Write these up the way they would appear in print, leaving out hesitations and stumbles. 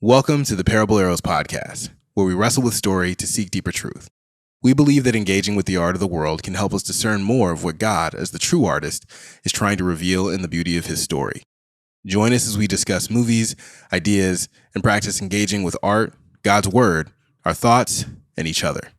Welcome to the Parable Arrows podcast, where we wrestle with story to seek deeper truth. We believe that engaging with the art of the world can help us discern more of what God, as the true artist, is trying to reveal in the beauty of his story. Join us as we discuss movies, ideas, and practice engaging with art, God's word, our thoughts, and each other.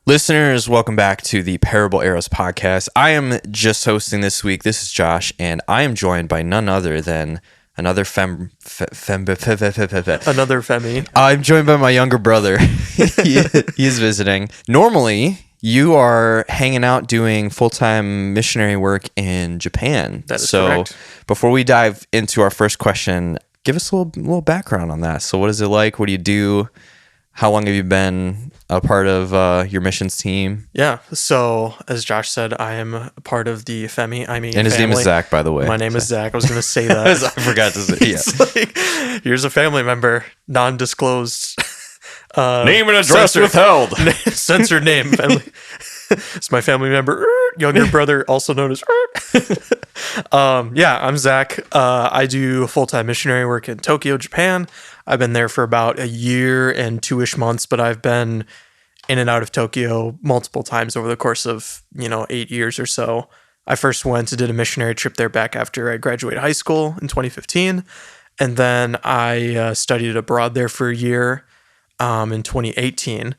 Listeners, welcome back to the Parable Arrows podcast. I am just hosting this week. This is Josh, and I am joined by none other than another Another Femi. I'm joined by my younger brother. he is visiting. Normally, you are hanging out doing full-time missionary work in Japan. That is correct. Before we dive into our first question, give us a little background on that. So what is it like? What do you do? How long have you been a part of your missions team? Yeah, so as Josh said, I am a part of the Femi. And his name is Zach, by the way. My name is Zach. I was going to say that. I forgot to say. It's like, here's a family member, non-disclosed. Name and address withheld. Censored name. Family. It's my family member, younger brother, also known as. I'm Zach. I do full-time missionary work in Tokyo, Japan. I've been there for about a year and 2-ish months, but I've been in and out of Tokyo multiple times over the course of, 8 years or so. I first went and did a missionary trip there back after I graduated high school in 2015. And then I studied abroad there for a year in 2018.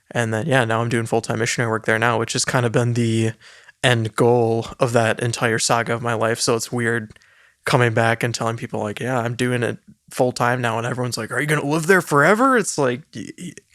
And then, now I'm doing full-time missionary work there now, which has kind of been the end goal of that entire saga of my life. So it's weird coming back and telling people like, I'm doing it full time now. And everyone's like, are you going to live there forever? It's like,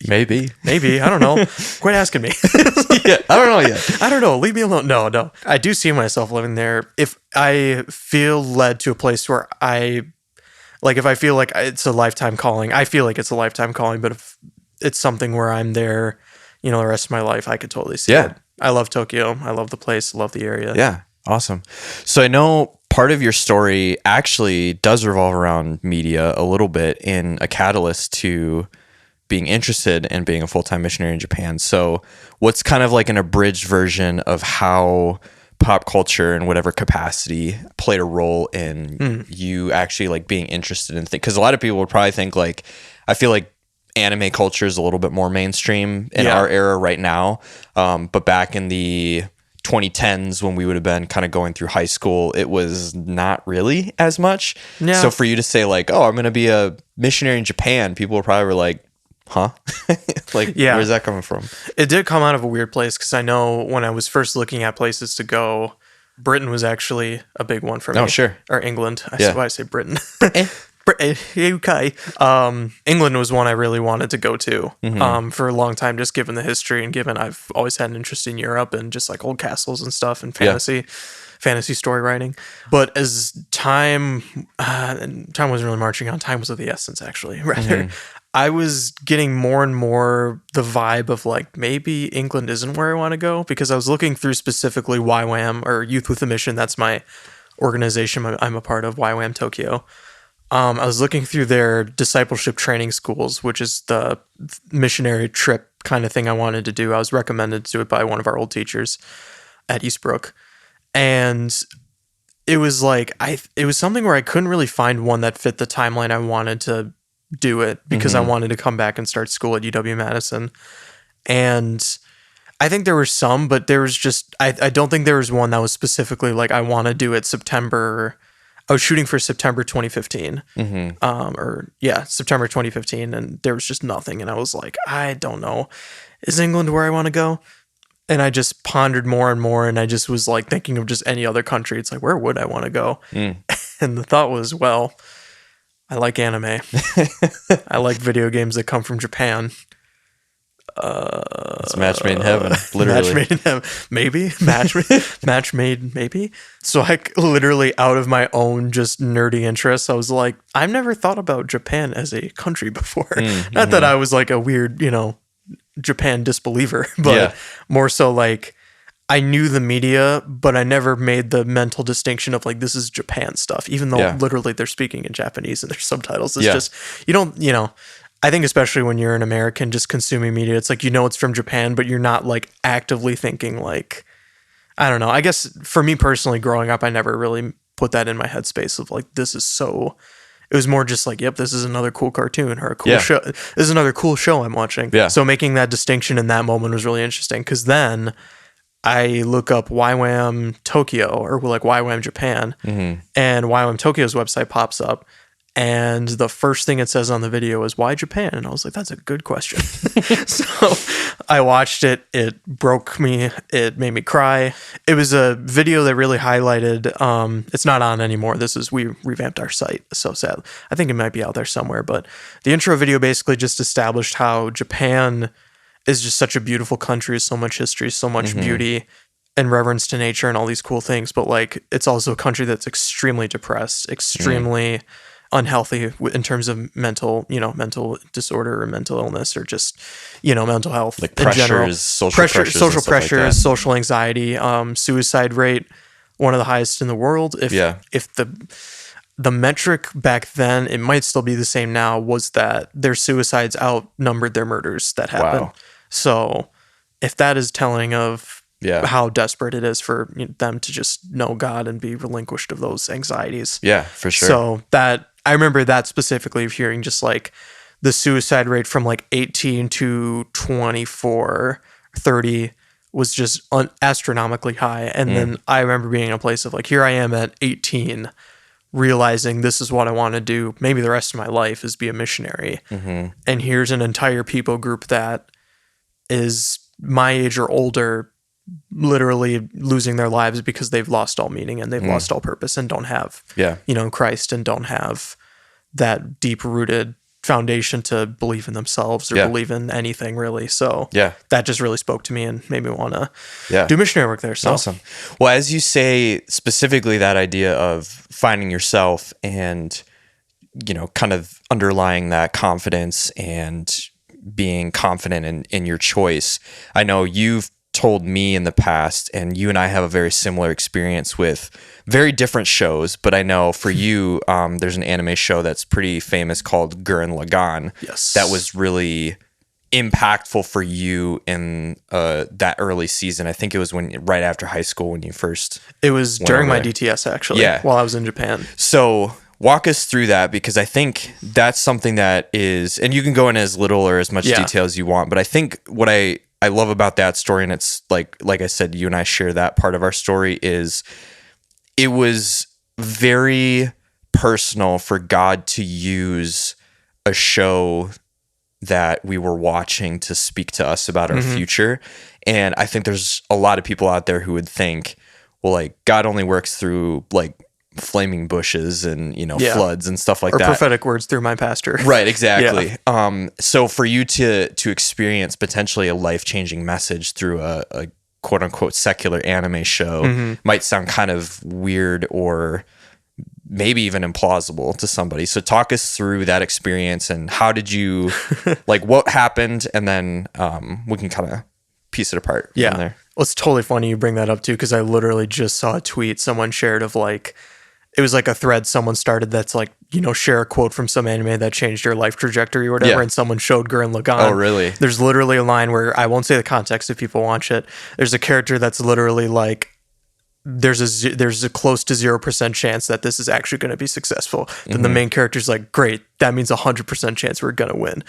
maybe, I don't know. Quit asking me. I don't know yet. I don't know. Leave me alone. No. I do see myself living there. If I feel led to a place where if I feel like it's a lifetime calling, I feel like it's a lifetime calling, but if it's something where I'm there, the rest of my life, I could totally see it. I love Tokyo. I love the place. Love the area. Yeah. Awesome. So I know part of your story actually does revolve around media a little bit in a catalyst to being interested in being a full-time missionary in Japan. So what's kind of like an abridged version of how pop culture in whatever capacity played a role in you actually like being interested in things? Because a lot of people would probably think I feel like anime culture is a little bit more mainstream in our era right now. But back in the 2010s when we would have been kind of going through high school, it was not really as much. Yeah. So for you to say I'm going to be a missionary in Japan, people probably were like, huh? Where's that coming from? It did come out of a weird place because I know when I was first looking at places to go, Britain was actually a big one for me. Oh, sure. Or England. Why did I say Britain? UK. England was one I really wanted to go to for a long time, just given the history and given I've always had an interest in Europe and just like old castles and stuff and fantasy story writing. But as time wasn't really marching on, time was of the essence, actually, rather. I was getting more and more the vibe of maybe England isn't where I want to go, because I was looking through specifically YWAM, or Youth with a Mission. That's my organization I'm a part of, YWAM Tokyo. I was looking through their discipleship training schools, which is the missionary trip kind of thing I wanted to do. I was recommended to do it by one of our old teachers at Eastbrook. And it was it was something where I couldn't really find one that fit the timeline I wanted to do it, because I wanted to come back and start school at UW-Madison. And I think there were some, but there was just, I don't think there was one that was specifically I want to do it September. I was shooting for September 2015, September 2015, and there was just nothing. And I was like, I don't know, is England where I want to go? And I just pondered more and more, and I just was thinking of just any other country. It's where would I want to go? And the thought was, well, I like anime. I like video games that come from Japan. It's match made in heaven, literally. Match made in heaven, maybe. Match made, maybe. So I literally, out of my own just nerdy interests, I was like, I've never thought about Japan as a country before. Not that I was a weird, Japan disbeliever, but more so I knew the media, but I never made the mental distinction of like, this is Japan stuff, even though literally they're speaking in Japanese and there's subtitles. It's just, you don't, I think especially when you're an American just consuming media, it's like, it's from Japan, but you're not like actively thinking like, I don't know. I guess for me personally, growing up, I never really put that in my headspace of like, this is so, it was more just like, yep, this is another cool cartoon or a cool show. This is another cool show I'm watching. Yeah. So making that distinction in that moment was really interesting, because then I look up YWAM Tokyo or like YWAM Japan, and YWAM Tokyo's website pops up, and the first thing it says on the video is, why Japan? And I was like, that's a good question. So I watched it. It broke me. It made me cry. It was a video that really highlighted, it's not on anymore. We revamped our site. So sad. I think it might be out there somewhere, but the intro video basically just established how Japan is just such a beautiful country, so much history, so much beauty and reverence to nature and all these cool things. But like, it's also a country that's extremely depressed, extremely unhealthy in terms of mental disorder or mental illness, or just, mental health, like in general. social pressures, social anxiety, suicide rate, one of the highest in the world. If the metric back then, it might still be the same now, was that their suicides outnumbered their murders that happened. Wow. So if that is telling of how desperate it is for them to just know God and be relinquished of those anxieties. Yeah, for sure. So that, I remember that specifically, of hearing just like the suicide rate from like 18 to 24, 30 was just astronomically high. And then I remember being in a place of like, here I am at 18, realizing this is what I want to do. Maybe the rest of my life is be a missionary. And here's an entire people group that is my age or older, literally losing their lives because they've lost all meaning and they've lost all purpose and don't have, Christ, and don't have that deep rooted foundation to believe in themselves or believe in anything really. So that just really spoke to me and made me want to do missionary work there. So awesome. Well, as you say, specifically that idea of finding yourself and, kind of underlying that confidence and being confident in your choice. I know you've told me in the past, and you and I have a very similar experience with very different shows, but I know for you, there's an anime show that's pretty famous called Gurren Lagann. Yes. That was really impactful for you in that early season. I think it was right after high school when you first. It was during my DTS actually, while I was in Japan. So walk us through that, because I think that's something that is, and you can go in as little or as much detail as you want, but I think what I love about that story, and it's like I said, you and I share that part of our story, is it was very personal for God to use a show that we were watching to speak to us about our future. And I think there's a lot of people out there who would think, well, like, God only works through like flaming bushes and floods and stuff like or that, or prophetic words through my pastor. Right, exactly. So for you to experience potentially a life-changing message through a quote-unquote secular anime show might sound kind of weird or maybe even implausible to somebody. So talk us through that experience and how did you like, what happened, and then we can kind of piece it apart from there. Well, it's totally funny you bring that up too, because I literally just saw a tweet someone shared of like, it was like a thread someone started that's like, share a quote from some anime that changed your life trajectory or whatever. And someone showed Gurren Lagann. Oh, really? There's literally a line where, I won't say the context if people watch it. There's a character that's literally like, there's a close to 0% chance that this is actually going to be successful. Then the main character's like, great, that means 100% chance we're going to win.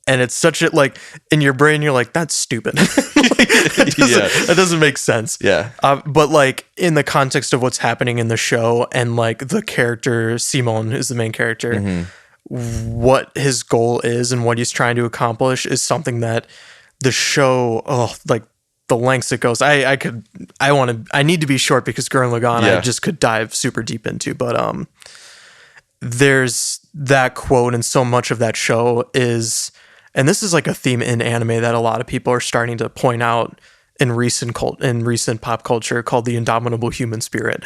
And it's such a, like, in your brain, you're like, that's stupid. That doesn't make sense. Yeah. But like in the context of what's happening in the show, and like the character, Simon is the main character, what his goal is and what he's trying to accomplish is something that the show, like the lengths it goes. I need to be short because Gurren Lagann, I just could dive super deep into, but there's that quote, and so much of that show is, and this is like a theme in anime that a lot of people are starting to point out in recent pop culture, called the indomitable human spirit,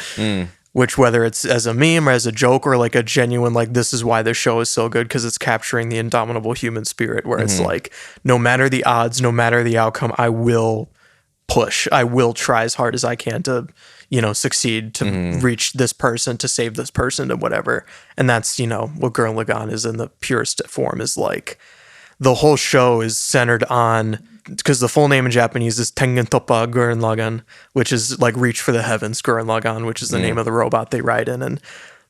which, whether it's as a meme or as a joke or like a genuine, like, this is why this show is so good, because it's capturing the indomitable human spirit, where it's like, no matter the odds, no matter the outcome, I will push. I will try as hard as I can to, succeed, to reach this person, to save this person, and whatever. And that's, what Gurren Lagann is in the purest form, is like the whole show is centered on, because the full name in Japanese is Tengen Toppa Gurren Lagann, which is like reach for the heavens Gurren Lagann, which is the name of the robot they ride in. And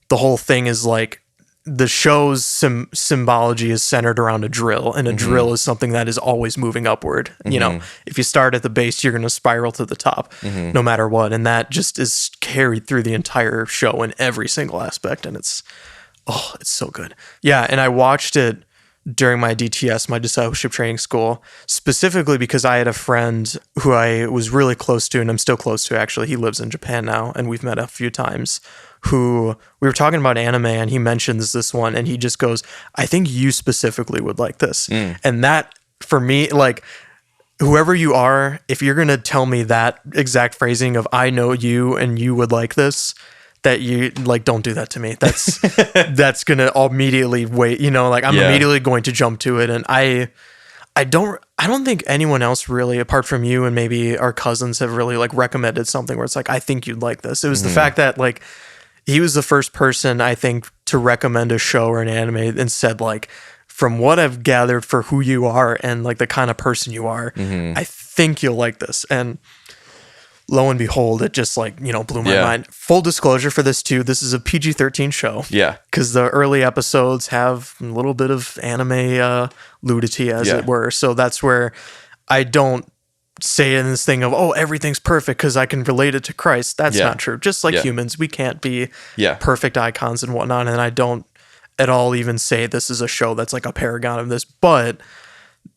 the whole thing is like, the show's symbology is centered around a drill, and a drill is something that is always moving upward. If you start at the base, you're going to spiral to the top no matter what. And that just is carried through the entire show in every single aspect. And it's so good. Yeah. And I watched it during my DTS, my discipleship training school, specifically because I had a friend who I was really close to, and I'm still close to, actually. He lives in Japan now, and we've met a few times, who we were talking about anime, and he mentions this one, and he just goes, I think you specifically would like this. And that, for me, like, whoever you are, if you're going to tell me that exact phrasing of I know you and you would like this, that you like, don't do that to me. That's that's gonna immediately wait. I'm immediately going to jump to it. And I don't think anyone else really, apart from you and maybe our cousins, have really like recommended something where it's like, I think you'd like this. It was the fact that like he was the first person, I think, to recommend a show or an anime and said like, from what I've gathered for who you are and like the kind of person you are, I think you'll like this. And lo and behold, it just like, blew my mind. Full disclosure for this too, this is a PG-13 show. Yeah. Because the early episodes have a little bit of anime nudity, as it were. So that's where I don't say in this thing of, everything's perfect because I can relate it to Christ. That's not true. Just like humans, we can't be perfect icons and whatnot. And I don't at all even say this is a show that's like a paragon of this, but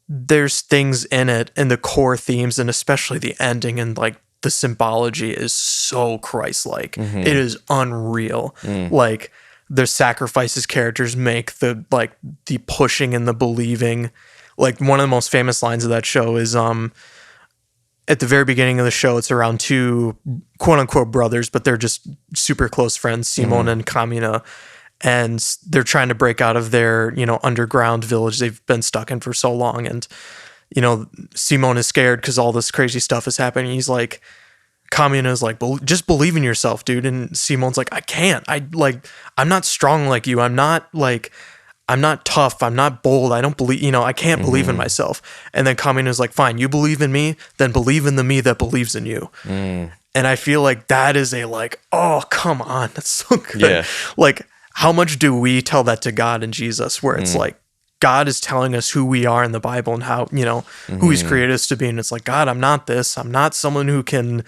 there's things in it and the core themes, and especially the ending, and like the symbology is so Christ-like. It is unreal. Like the sacrifices characters make, the pushing and the believing. Like one of the most famous lines of that show is at the very beginning of the show, it's around two quote unquote brothers, but they're just super close friends, Simon and Kamina. And they're trying to break out of their, underground village they've been stuck in for so long. And Simon is scared because all this crazy stuff is happening. He's like, Kamina's like, just believe in yourself, dude. And Simon's like, I can't. I'm not strong like you. I'm not tough. I'm not bold. I don't believe, I can't believe in myself. And then Kamina's like, fine, you believe in me, then believe in the me that believes in you. And I feel like that is a like, oh, come on. That's so good. Yeah. Like, how much do we tell that to God and Jesus, where it's like, God is telling us who we are in the Bible and how, who he's created us to be. And it's like, God, I'm not this. I'm not someone who can,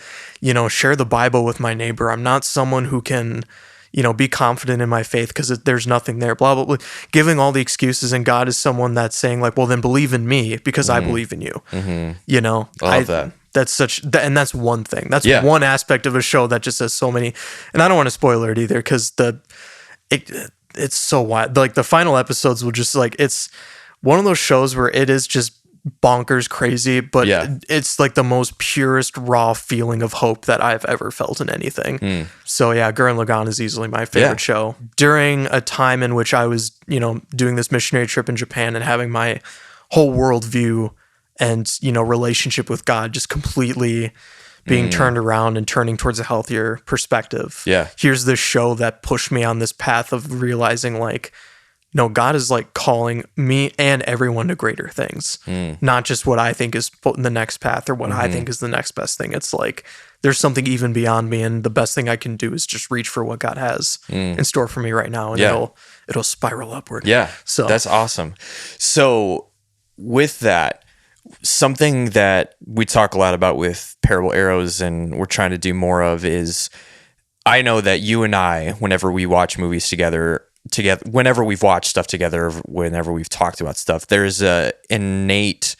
share the Bible with my neighbor. I'm not someone who can, be confident in my faith because there's nothing there, blah, blah, blah. Giving all the excuses. And God is someone that's saying like, well, then believe in me because I believe in you. I love that. And that's one thing. That's one aspect of a show that just has so many, and I don't want to spoil it either because it's so wild. Like the final episodes will just like, it's one of those shows where it is just bonkers crazy, but it's like the most purest raw feeling of hope that I've ever felt in anything. So yeah, Gurren Lagann is easily my favorite show. During a time in which I was, doing this missionary trip in Japan and having my whole worldview and, relationship with God just completely being turned around and turning towards a healthier perspective. Yeah. Here's this show that pushed me on this path of realizing like, no, God is like calling me and everyone to greater things, not just what I think is the next path or what I think is the next best thing. It's like, there's something even beyond me. And the best thing I can do is just reach for what God has in store for me right now. And it'll spiral upward. Yeah. So that's awesome. So with that, something that we talk a lot about with Parable Arrows and we're trying to do more of is, I know that you and I, whenever we watch movies together, whenever we've watched stuff together, whenever we've talked about stuff, there's a innate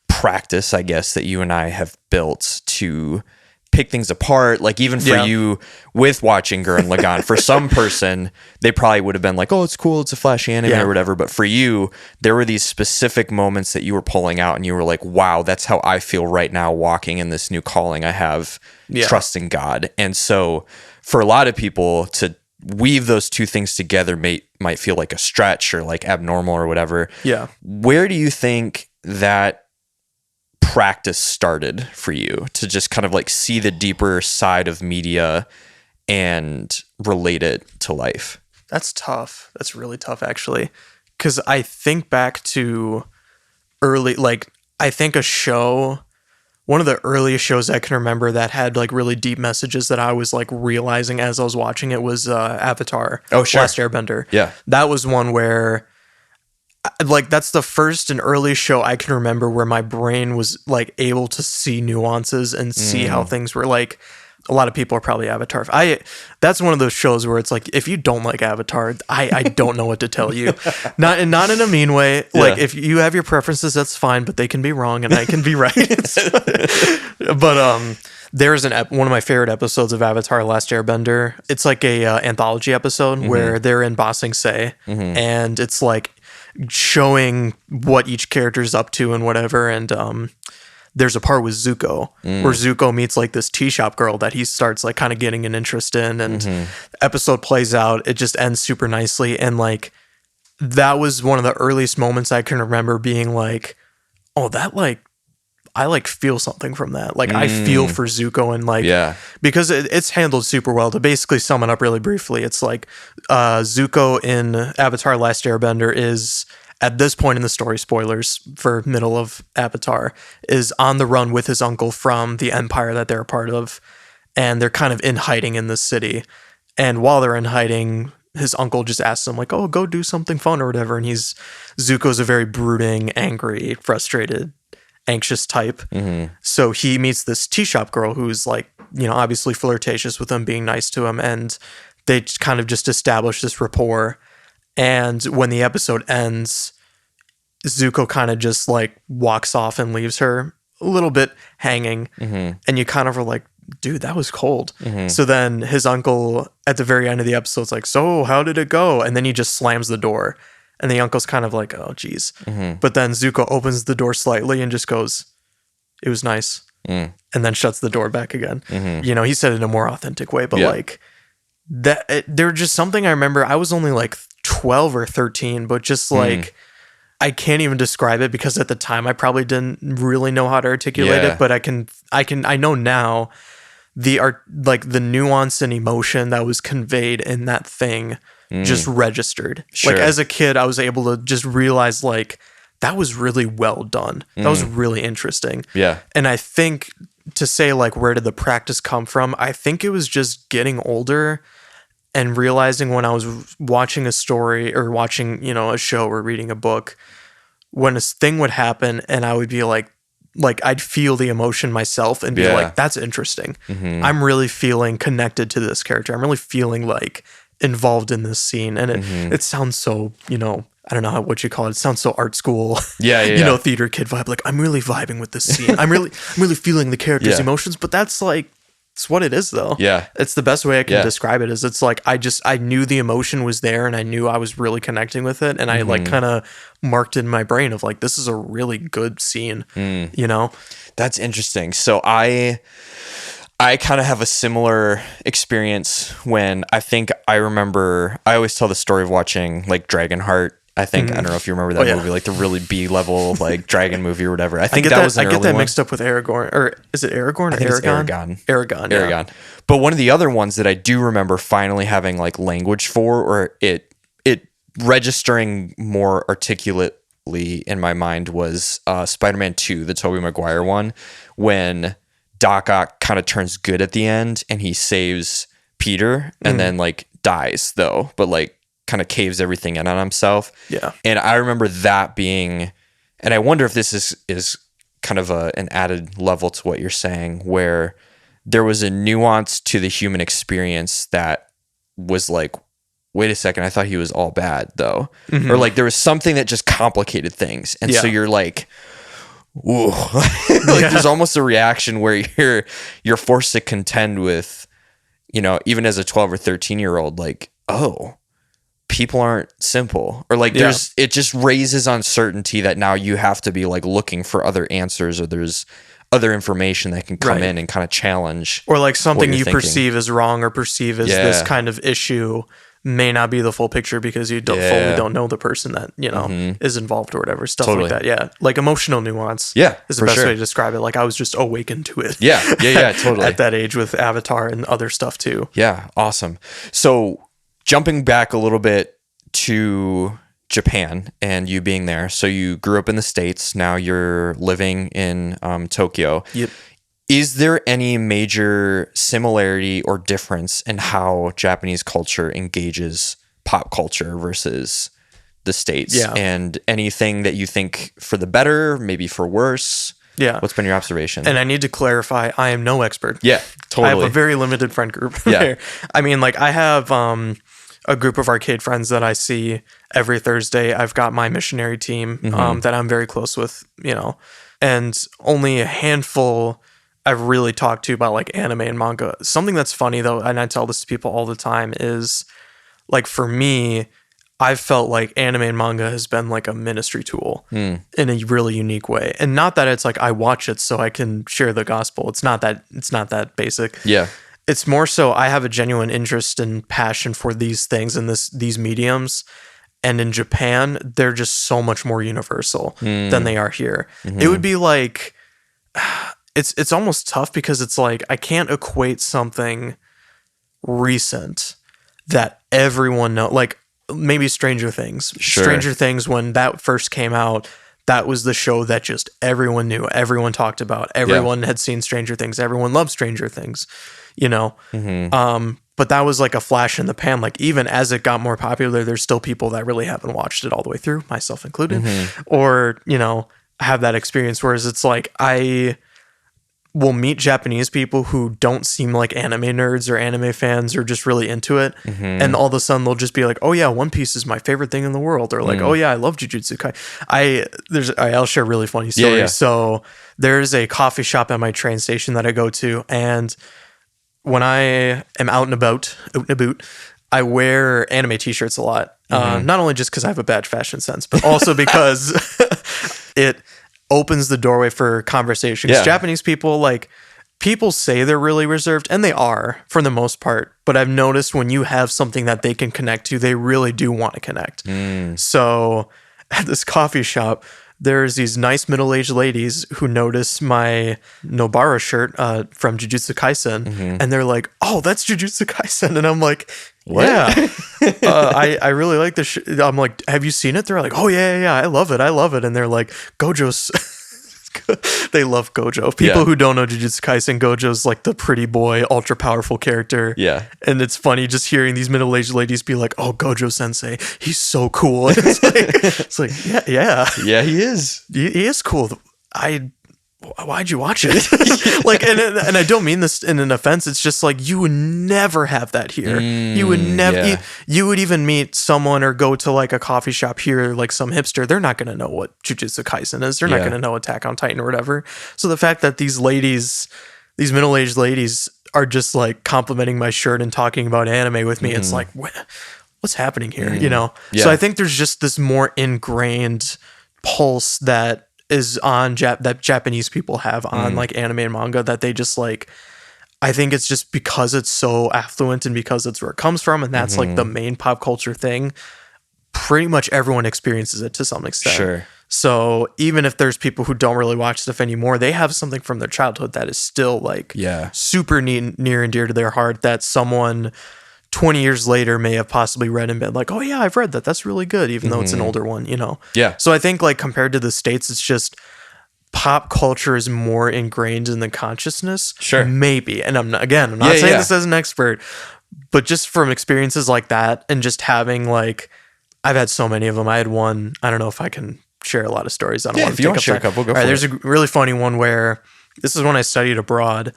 practice, I guess, that you and I have built to pick things apart. Like even for you with watching Gurren Lagann, for some person, they probably would have been like, oh, it's cool, it's a flashy anime or whatever. But for you, there were these specific moments that you were pulling out and you were like, wow, that's how I feel right now walking in this new calling I have, trusting God. And so for a lot of people to weave those two things together might feel like a stretch or like abnormal or whatever. Yeah. Where do you think that practice started for you to just kind of like see the deeper side of media and relate it to life? That's tough. That's really tough, actually. Because I think back to early, like, I think one of the earliest shows I can remember that had like really deep messages that I was like realizing as I was watching it was Avatar. Oh, sure. Last Airbender. Yeah. That was one where, like, that's the first and earliest show I can remember where my brain was like able to see nuances and see how things were. Like, a lot of people are probably Avatar. That's one of those shows where it's like, if you don't like Avatar, I don't know what to tell you. Not in a mean way. Like, if you have your preferences, that's fine, but they can be wrong and I can be right. But there's one of my favorite episodes of Avatar: Last Airbender. It's like a anthology episode where they're in Ba Sing Se, and it's like showing what each character's up to and whatever. And there's a part with Zuko where Zuko meets like this tea shop girl that he starts like kind of getting an interest in, and the episode plays out. It just ends super nicely. And like, that was one of the earliest moments I can remember being like, oh, that like, I like feel something from that. Like I feel for Zuko, and like, because it's handled super well. To basically sum it up really briefly, it's like Zuko in Avatar: Last Airbender is, at this point in the story, spoilers for middle of Avatar, is on the run with his uncle from the empire that they're a part of. And they're kind of in hiding in this city. And while they're in hiding, his uncle just asks him like, oh, go do something fun or whatever. And Zuko's a very brooding, angry, frustrated, anxious type. So he meets this tea shop girl who's like, obviously flirtatious with him, being nice to him. And they kind of just establish this rapport. And when the episode ends, Zuko kind of just like walks off and leaves her a little bit hanging. And you kind of are like, dude, that was cold. So then his uncle at the very end of the episode is like, so how did it go? And then he just slams the door. And the uncle's kind of like, oh, geez. But then Zuko opens the door slightly and just goes, it was nice. And then shuts the door back again. He said it in a more authentic way, but like, there just something I remember. I was only like 12 or 13, but just like, I can't even describe it because at the time I probably didn't really know how to articulate it, but I know now the nuance and emotion that was conveyed in that thing just registered. Like as a kid, I was able to just realize like, that was really well done. That was really interesting. And I think to say like, where did the practice come from? I think it was just getting older and realizing when I was watching a story or watching, a show or reading a book, when a thing would happen and I would be like I'd feel the emotion myself and be like, that's interesting. I'm really feeling connected to this character. I'm really feeling like involved in this scene. And it sounds so, I don't know what you call it. It sounds so art school, theater kid vibe. Like, I'm really vibing with this scene. I'm really feeling the character's emotions, but that's like, it's what it is though. It's the best way I can describe it is it's like, I knew the emotion was there and I knew I was really connecting with it. And I like kind of marked in my brain of like, this is a really good scene, That's interesting. So I kind of have a similar experience when I remember, I always tell the story of watching like Dragonheart. I think, I don't know if you remember that movie, like the really B-level like dragon movie or whatever. I think that was an early one. I get that mixed up with Aragorn, or is it Aragorn or Aragon? Aragon. But one of the other ones that I do remember finally having like language for, or it registering more articulately in my mind was Spider-Man 2, the Tobey Maguire one, when Doc Ock kind of turns good at the end and he saves Peter and then like dies though, but like kind of caves everything in on himself. And I remember that being, and I wonder if this is kind of an added level to what you're saying, where there was a nuance to the human experience that was like, wait a second, I thought he was all bad though. Or like there was something that just complicated things. And so you're like, ooh, like there's almost a reaction where you're forced to contend with, even as a 12 or 13-year-old, like, oh, people aren't simple, or like it just raises uncertainty that now you have to be like looking for other answers, or there's other information that can come in and kind of challenge, or like something you perceive as wrong or perceive as this kind of issue may not be the full picture because you fully don't know the person that, is involved or whatever. Stuff like that. Yeah. Like emotional nuance. Yeah. Is the best way to describe it. Like I was just awakened to it. Yeah. Totally. At that age with Avatar and other stuff too. Yeah. Awesome. So jumping back a little bit to Japan and you being there. So you grew up in the States. Now you're living in Tokyo. Yep. Is there any major similarity or difference in how Japanese culture engages pop culture versus the States? Yeah. And anything that you think for the better, maybe for worse? Yeah. What's been your observation? And I need to clarify, I am no expert. Yeah, totally. I have a very limited friend group there. I mean, like I have a group of arcade friends that I see every Thursday. I've got my Missionary team that I'm very close with, and only a handful I've really talked to about like anime and manga. Something that's funny though, and I tell this to people all the time, is like for me, I've felt like anime and manga has been like a ministry tool in a really unique way. And not that it's like I watch it so I can share the gospel. It's not that basic. Yeah. It's more so I have a genuine interest and passion for these things and these mediums. And in Japan, they're just so much more universal than they are here. It would be like it's almost tough because it's like I can't equate something recent that everyone knows, like maybe Stranger Things. Sure. Stranger Things, when that first came out, that was the show that just everyone knew, everyone talked about, everyone had seen Stranger Things, everyone loved Stranger Things, but that was like a flash in the pan. Like even as it got more popular, there's still people that really haven't watched it all the way through, myself included, or have that experience. Whereas it's like I will meet Japanese people who don't seem like anime nerds or anime fans or just really into it. And all of a sudden they'll just be like, oh yeah, One Piece is my favorite thing in the world. Or like, oh yeah, I love Jujutsu Kaisen. I'll share a really funny story. Yeah. So there's a coffee shop at my train station that I go to. And when I am out and about, I wear anime t-shirts a lot. Not only just because I have a bad fashion sense, but also because it opens the doorway for conversation. Because Japanese people, like, people say they're really reserved, and they are for the most part. But I've noticed when you have something that they can connect to, they really do want to connect. So at this coffee shop, there's these nice middle-aged ladies who notice my Nobara shirt from Jujutsu Kaisen, and they're like, "Oh, that's Jujutsu Kaisen," and I'm like, What? "Yeah, I really like this." I'm like, "Have you seen it?" They're like, "Oh yeah, I love it," and they're like, "Gojo's." They love Gojo. People who don't know Jujutsu Kaisen, Gojo's like the pretty boy, ultra powerful character. Yeah. And it's funny just hearing these middle-aged ladies be like, "Oh, Gojo Sensei, he's so cool." And it's like, yeah. Yeah, he is. He is cool. Why'd you watch it? Like, and I don't mean this in an offense. It's just like, you would never have that here. You would never, you would even meet someone or go to like a coffee shop here, like some hipster. They're not going to know what Jujutsu Kaisen is. They're not going to know Attack on Titan or whatever. So the fact that these ladies, these middle-aged ladies are just like complimenting my shirt and talking about anime with me. It's like, what's happening here? Yeah. So I think there's just this more ingrained pulse that is on that Japanese people have on like anime and manga, that they just like, I think it's just because it's so affluent and because it's where it comes from, and that's like the main pop culture thing. Pretty much everyone experiences it to some extent. Sure. So even if there's people who don't really watch stuff anymore, they have something from their childhood that is still like super near and dear to their heart, that someone 20 years later may have possibly read and been like, "Oh yeah, I've read that. That's really good," even though it's an older one, Yeah. So I think like compared to the States, it's just pop culture is more ingrained in the consciousness. Sure. Maybe. And I'm not saying this as an expert, but just from experiences like that and just having like, I've had so many of them. I had one, I don't know if I can share a lot of stories. I don't want if you want to share a couple, go for it. There's a really funny one where this is when I studied abroad.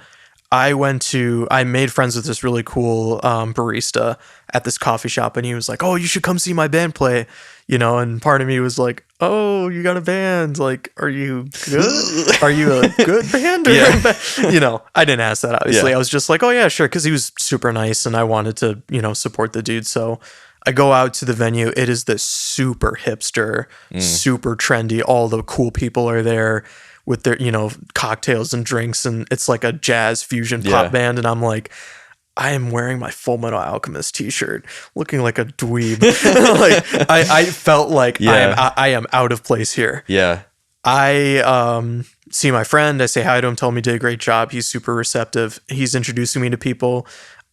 I made friends with this really cool barista at this coffee shop, and he was like, "Oh, you should come see my band play," and part of me was like, "Oh, you got a band? Like, are you good? Are you a good band?" Or I didn't ask that, obviously. I was just like, "Oh yeah, sure," because he was super nice, and I wanted to, support the dude. So I go out to the venue. It is this super hipster, super trendy. All the cool people are there with their, cocktails and drinks, and it's like a jazz fusion pop band. And I'm like, I am wearing my Full Metal Alchemist t-shirt, looking like a dweeb. Like I felt like I am out of place here. Yeah. I see my friend, I say hi to him, tell him he did a great job. He's super receptive. He's introducing me to people.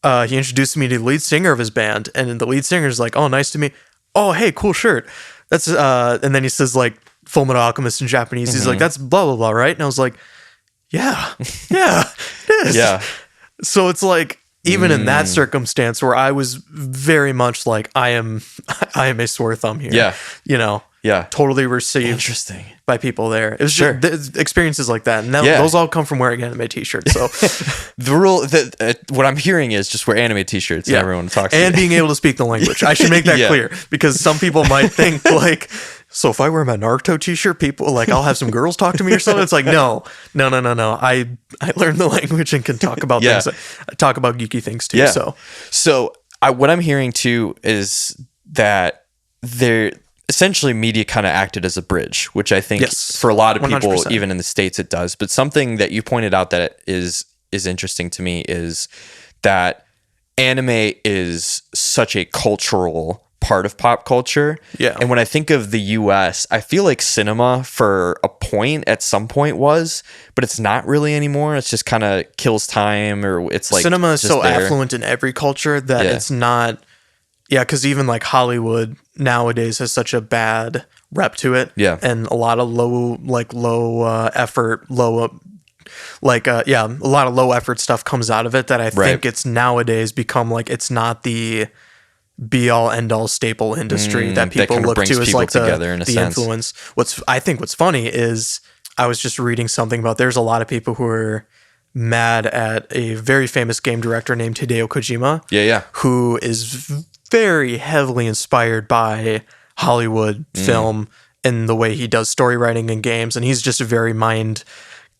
He introduced me to the lead singer of his band, and the lead singer is like, "Oh, nice to meet. Oh, hey, cool shirt." That's and then he says like Full Metal Alchemist in Japanese. He's like, "That's blah blah blah, right?" And I was like, "Yeah, it is." Yeah. So it's like even in that circumstance where I was very much like, I am a sore thumb here. Yeah. You know. Yeah. Totally received. Interesting. By people there. It was just experiences like that. And those all come from wearing anime t-shirts. So the rule that what I'm hearing is just wear anime t-shirts and everyone talks and to being able to speak the language. I should make that clear, because some people might think like, so if I wear my Naruto t-shirt, people like, I'll have some girls talk to me or something. It's like, no. I learned the language and can talk about things. Talk about geeky things too. Yeah. So what I'm hearing too is that essentially media kind of acted as a bridge, which I think for a lot of people, 100%. even in the States, it does. But something that you pointed out that is interesting to me is that anime is such a cultural part of pop culture. Yeah. And when I think of the US, I feel like cinema for a point at some point was, but it's not really anymore. It's just kind of kills time, or it's like cinema is so there. affluent in every culture that it's not. Yeah, because even like Hollywood nowadays has such a bad rep to it. Yeah. And a lot of low effort, a lot of low effort stuff comes out of it that I think it's nowadays become like, it's not the be all end all staple industry that people look to as like the influence. What's funny is I was just reading something about there's a lot of people who are mad at a very famous game director named Hideo Kojima. Yeah. Who is very heavily inspired by Hollywood film and the way he does story writing in games. And he's just a very kind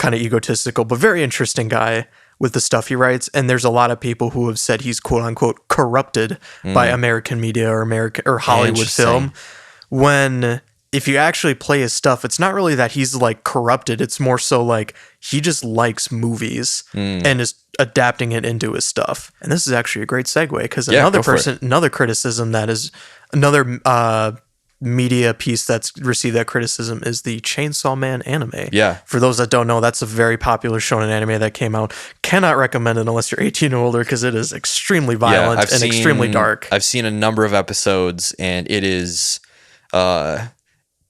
of egotistical, but very interesting guy with the stuff he writes. And there's a lot of people who have said he's quote unquote corrupted by American media or Hollywood film. When if you actually play his stuff, it's not really that he's like corrupted. It's more so like he just likes movies and is adapting it into his stuff. And this is actually a great segue, because another criticism that is another media piece that's received that criticism is the Chainsaw Man anime. Yeah. For those that don't know, that's a very popular shonen anime that came out. Cannot recommend it unless you're 18 or older, because it is extremely violent and extremely dark. I've seen a number of episodes, and it is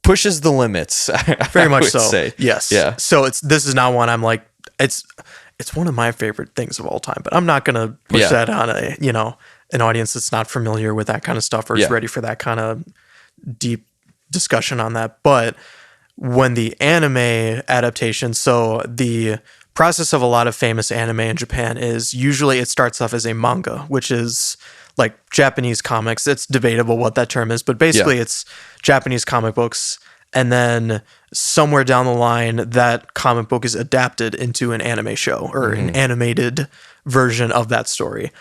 pushes the limits. Very much so. Say. Yes. Yeah. So this is not one I'm like, it's one of my favorite things of all time, but I'm not going to push that on an audience that's not familiar with that kind of stuff or is ready for that kind of deep discussion on that. But when the anime adaptation, so the process of a lot of famous anime in Japan is usually it starts off as a manga, which is like Japanese comics. It's debatable what that term is, but basically it's Japanese comic books. And then somewhere down the line, that comic book is adapted into an anime show or an animated version of that story,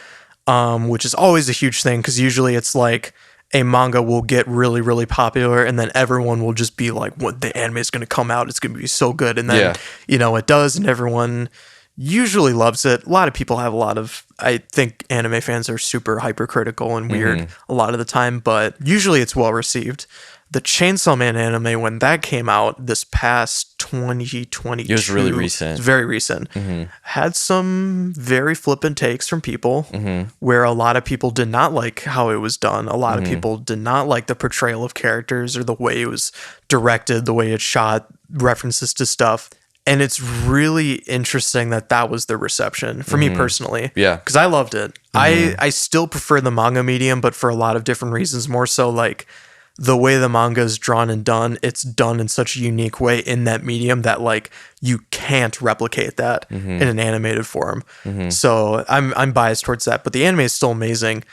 which is always a huge thing, because usually it's like a manga will get really, really popular, and then everyone will just be like, "What, the anime is going to come out? It's going to be so good." And then it does, and everyone usually loves it. A lot of people have I think anime fans are super hypercritical and weird a lot of the time, but usually it's well received. The Chainsaw Man anime, when that came out this past 2022, it was really recent. It's very recent. Had some very flippant takes from people where a lot of people did not like how it was done. A lot of people did not like the portrayal of characters or the way it was directed, the way it shot, references to stuff. And it's really interesting that was the reception for me personally. Yeah. Because I loved it. I still prefer the manga medium, but for a lot of different reasons, more so like the way the manga is drawn and done, it's done in such a unique way in that medium that like you can't replicate that in an animated form. So I'm biased towards that, but the anime is still amazing.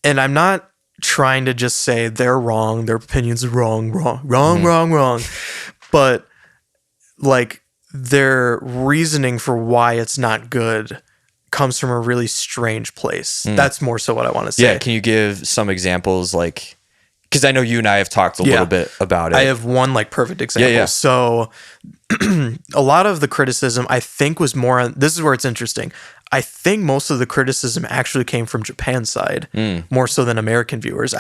And I'm not trying to just say they're wrong, their opinions are wrong. But like their reasoning for why it's not good comes from a really strange place. That's more so what I want to say. Yeah, can you give some examples, like, because I know you and I have talked a little bit about it. I have one like perfect example. Yeah. So a lot of the criticism I think was more on, this is where it's interesting. I think most of the criticism actually came from Japan's side, more so than American viewers.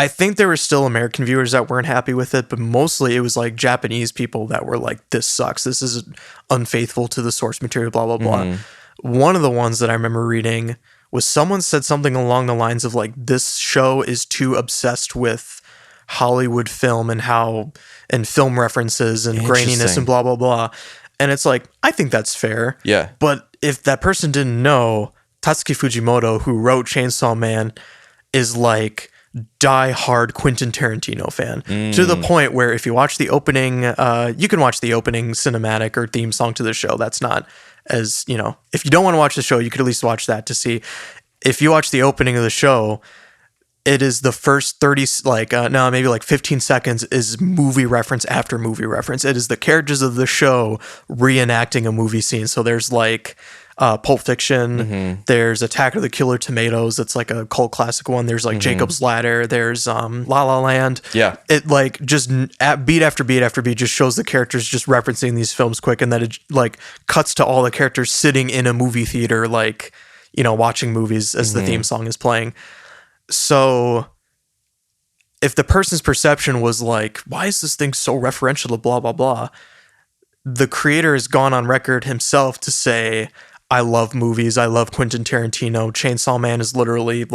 I think there were still American viewers that weren't happy with it, but mostly it was like Japanese people that were like, this sucks. This is unfaithful to the source material, blah, blah, blah. One of the ones that I remember reading was someone said something along the lines of like, this show is too obsessed with Hollywood film and film references and graininess and blah, blah, blah. And it's like, I think that's fair. Yeah. But if that person didn't know, Tatsuki Fujimoto, who wrote Chainsaw Man, is like die-hard Quentin Tarantino fan to the point where if you watch the opening, you can watch the opening cinematic or theme song to the show. That's not as, if you don't want to watch the show, you could at least watch that to see. If you watch the opening of the show, it is the first 30, maybe 15 seconds is movie reference after movie reference. It is the characters of the show reenacting a movie scene. So there's Pulp Fiction, there's Attack of the Killer Tomatoes, that's like a cult classic one. There's Jacob's Ladder, there's La La Land. Yeah. It just beat after beat after beat just shows the characters just referencing these films quick, and then it cuts to all the characters sitting in a movie theater watching movies as the theme song is playing. So if the person's perception was like, why is this thing so referential to blah, blah, blah? The creator has gone on record himself to say, I love movies. I love Quentin Tarantino. Chainsaw Man is literally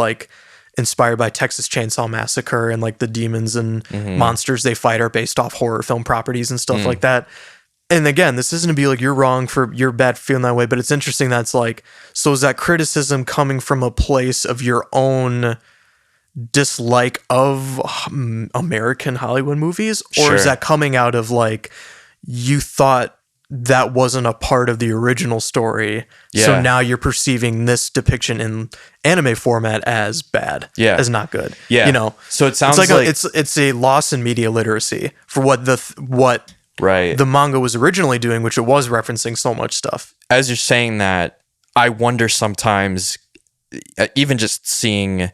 inspired by Texas Chainsaw Massacre, and the demons and monsters they fight are based off horror film properties and stuff like that. And again, this isn't to be you're wrong for you're bad for feeling that way, but it's interesting that's so is that criticism coming from a place of your own dislike of American Hollywood movies, or is that coming out of you thought that wasn't a part of the original story, so now you're perceiving this depiction in anime format as bad, as not good, So it sounds it's a loss in media literacy for what the manga was originally doing, which it was referencing so much stuff. As you're saying that, I wonder sometimes, even just seeing,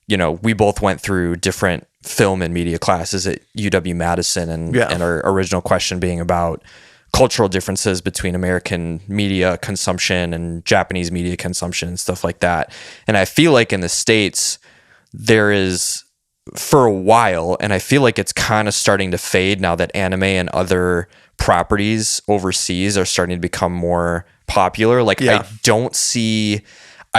we both went through different film and media classes at UW-Madison, and our original question being about cultural differences between American media consumption and Japanese media consumption and stuff like that. And I feel like in the States, there is, for a while, and I feel like it's kind of starting to fade now that anime and other properties overseas are starting to become more popular. I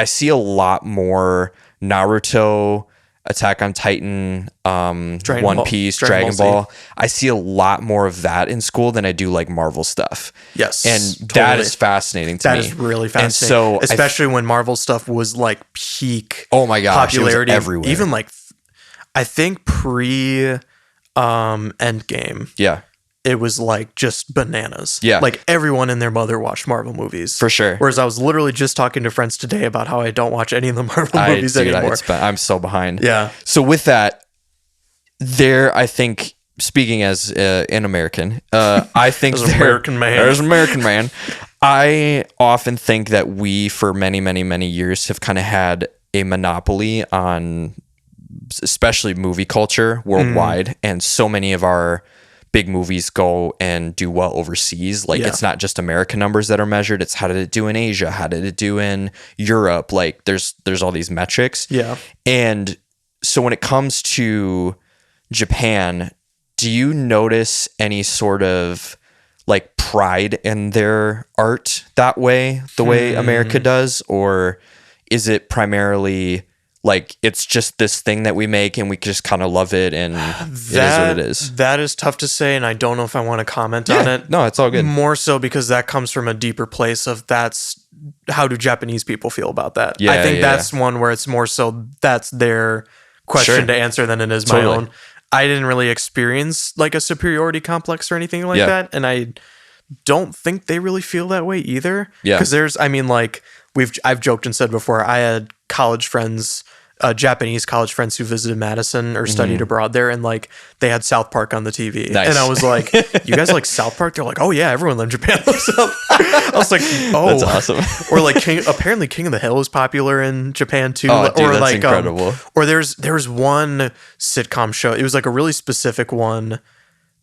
see a lot more Naruto, Attack on Titan, One Piece, Dragon Ball. I see a lot more of that in school than I do Marvel stuff. Yes. And that is fascinating to me. That is really fascinating. And so especially when Marvel stuff was peak popularity. It was everywhere. Even I think pre Endgame. Yeah. It was just bananas. Yeah. Everyone and their mother watched Marvel movies. For sure. Whereas I was literally just talking to friends today about how I don't watch any of the Marvel movies anymore. I'm so behind. Yeah. So with that, I think, speaking as an American, I think there's an American man. I often think that we, for many, many, many years, have kind of had a monopoly on especially movie culture worldwide. And so many of our big movies go and do well overseas. It's not just American numbers that are measured. It's how did it do in Asia? How did it do in Europe? There's all these metrics. Yeah. And so when it comes to Japan, do you notice any sort of pride in their art that way, the way America does? Or is it primarily it's just this thing that we make and we just kind of love it, and it is what it is? That is tough to say, and I don't know if I want to comment on it. No, it's all good. More so because that comes from a deeper place of how do Japanese people feel about that? Yeah, I think that's one where it's more so that's their question to answer than it is my own. I didn't really experience a superiority complex or anything like that, and I don't think they really feel that way either. Yeah. Because I've joked and said before, I had college friends, Japanese college friends who visited Madison or studied abroad there, and they had South Park on the TV. Nice. And I was like, you guys like South Park? They're like, oh yeah, everyone in Japan loves South Park. I was like, oh, that's awesome. Or apparently King of the Hill is popular in Japan too. Oh, dude, that's incredible. Or there was one sitcom show. It was a really specific one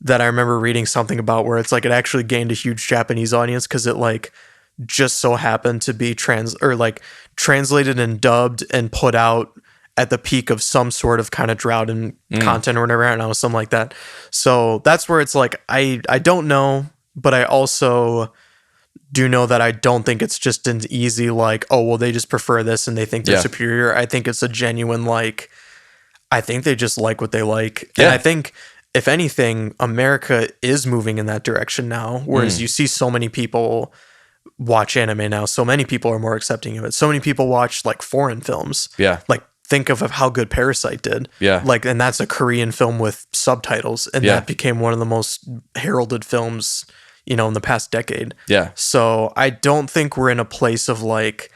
that I remember reading something about where it's it actually gained a huge Japanese audience because it just so happened to be translated and dubbed and put out at the peak of some sort of kind of drought in content or whatever, I don't know, something like that. So that's where it's like, I don't know, but I also do know that I don't think it's just an easy, like, oh, well, they just prefer this and they think they're superior. I think it's a genuine, like, I think they just like what they like. And I think, if anything, America is moving in that direction now, whereas you see so many people watch anime now. So many people are more accepting of it. So many people watch, like, foreign films. Yeah. Like, think of how good Parasite did. Yeah. Like, and that's a Korean film with subtitles. And that became one of the most heralded films, in the past decade. Yeah. So I don't think we're in a place of, like,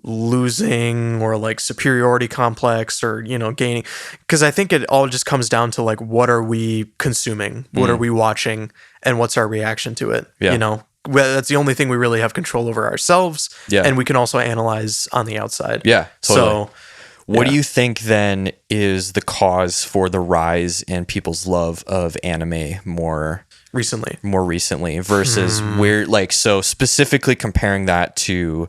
losing or, like, superiority complex or, gaining. Because I think it all just comes down to, like, what are we consuming? What are we watching? And what's our reaction to it? Yeah. That's the only thing we really have control over ourselves. Yeah. And we can also analyze on the outside. Yeah, totally. So what do you think then is the cause for the rise in people's love of anime more recently versus where, like, so specifically comparing that to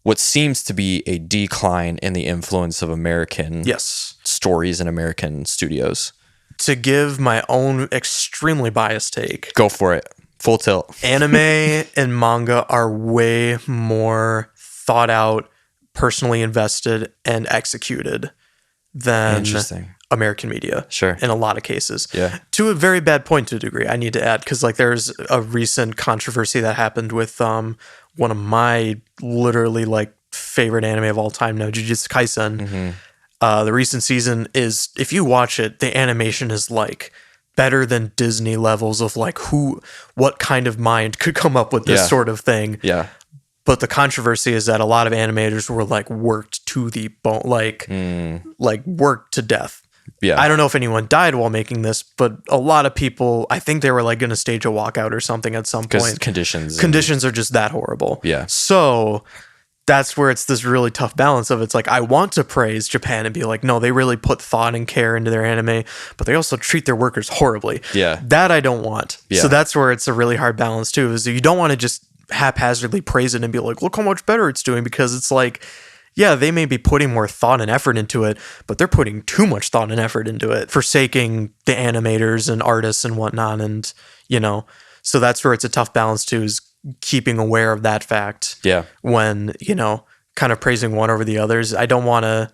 what seems to be a decline in the influence of American stories and American studios? To give my own extremely biased take. Go for it. Full tilt. Anime and manga are way more thought out, personally invested, and executed than American media. Sure. In a lot of cases. Yeah. To a very bad point, to a degree, I need to add, because, like, there's a recent controversy that happened with one of my literally, like, favorite anime of all time now, Jujutsu Kaisen. The recent season is, if you watch it, the animation is, like, better than Disney levels of, like, what kind of mind could come up with this sort of thing. Yeah. But the controversy is that a lot of animators were, like, worked to the bone, like worked to death. Yeah. I don't know if anyone died while making this, but a lot of people, I think they were, like, going to stage a walkout or something at some point. Conditions are just that horrible. Yeah. So that's where it's this really tough balance of, it's like, I want to praise Japan and be like, no, they really put thought and care into their anime, but they also treat their workers horribly. Yeah. That I don't want. Yeah. So that's where it's a really hard balance too, is you don't want to just haphazardly praise it and be like, look how much better it's doing, because it's like, yeah, they may be putting more thought and effort into it, but they're putting too much thought and effort into it, forsaking the animators and artists and whatnot. And, so that's where it's a tough balance too, is keeping aware of that fact. Yeah. When, kind of praising one over the others. I don't want to,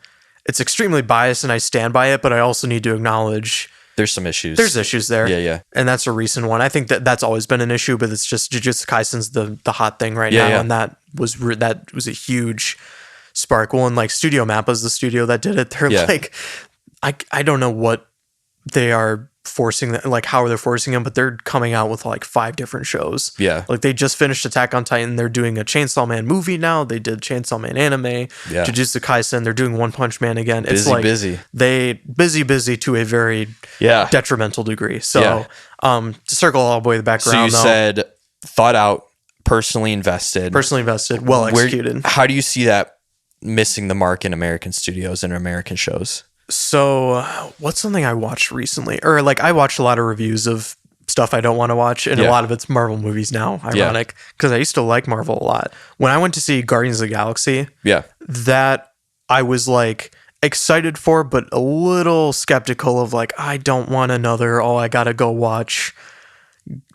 it's extremely biased and I stand by it, but I also need to acknowledge there's some issues. There's issues there. Yeah. And that's a recent one. I think that's always been an issue, but it's just Jujutsu Kaisen's the hot thing right now. Yeah. And that was a huge spark. Well, and, like, Studio Mappa's the studio that did it. They're like, I don't know what they are forcing, like, how they're forcing them, but they're coming out with, like, 5 different shows. Yeah. Like, they just finished Attack on Titan. They're doing a Chainsaw Man movie now. They did Chainsaw Man anime. Yeah. Jujutsu Kaisen. They're doing One Punch Man again. It's busy. They busy to a very detrimental degree. So, to circle all the way back around, so you said thought out, personally invested, well executed. How do you see that missing the mark in American studios and American shows? So, what's something I watched recently? Or, like, I watched a lot of reviews of stuff I don't want to watch, and a lot of it's Marvel movies now, ironic, because I used to like Marvel a lot. When I went to see Guardians of the Galaxy, that I was, like, excited for, but a little skeptical of, like, I don't want another, I gotta go watch,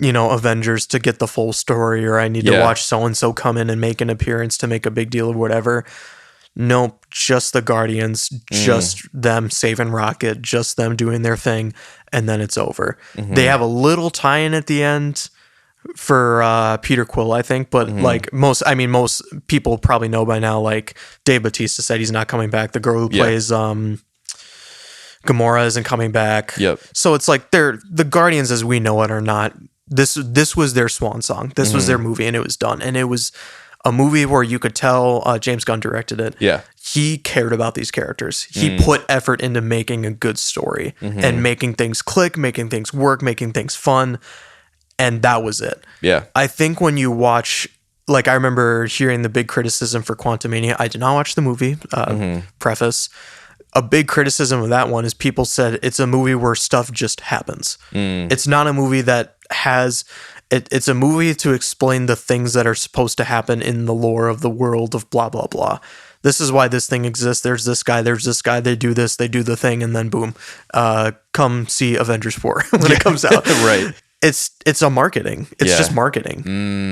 Avengers to get the full story, or I need to watch so-and-so come in and make an appearance to make a big deal of whatever. Nope, just the Guardians, just them saving Rocket, just them doing their thing, and then it's over. They have a little tie-in at the end for Peter Quill, I think, but like most people probably know by now, like, Dave Bautista said he's not coming back. The girl who plays Gamora isn't coming back. Yep. So it's like the Guardians as we know it are not. This was their swan song. This was their movie, and it was done. And it was a movie where you could tell James Gunn directed it. Yeah. He cared about these characters. He put effort into making a good story and making things click, making things work, making things fun. And that was it. Yeah. I think when you watch, like, I remember hearing the big criticism for Quantumania. I did not watch the movie, preface. A big criticism of that one is people said it's a movie where stuff just happens. It's not a movie that has It's a movie to explain the things that are supposed to happen in the lore of the world of blah, blah, blah. This is why this thing exists. There's this guy, they do this, they do the thing, and then boom, come see Avengers 4 when it comes out. Right. It's a marketing. It's just marketing.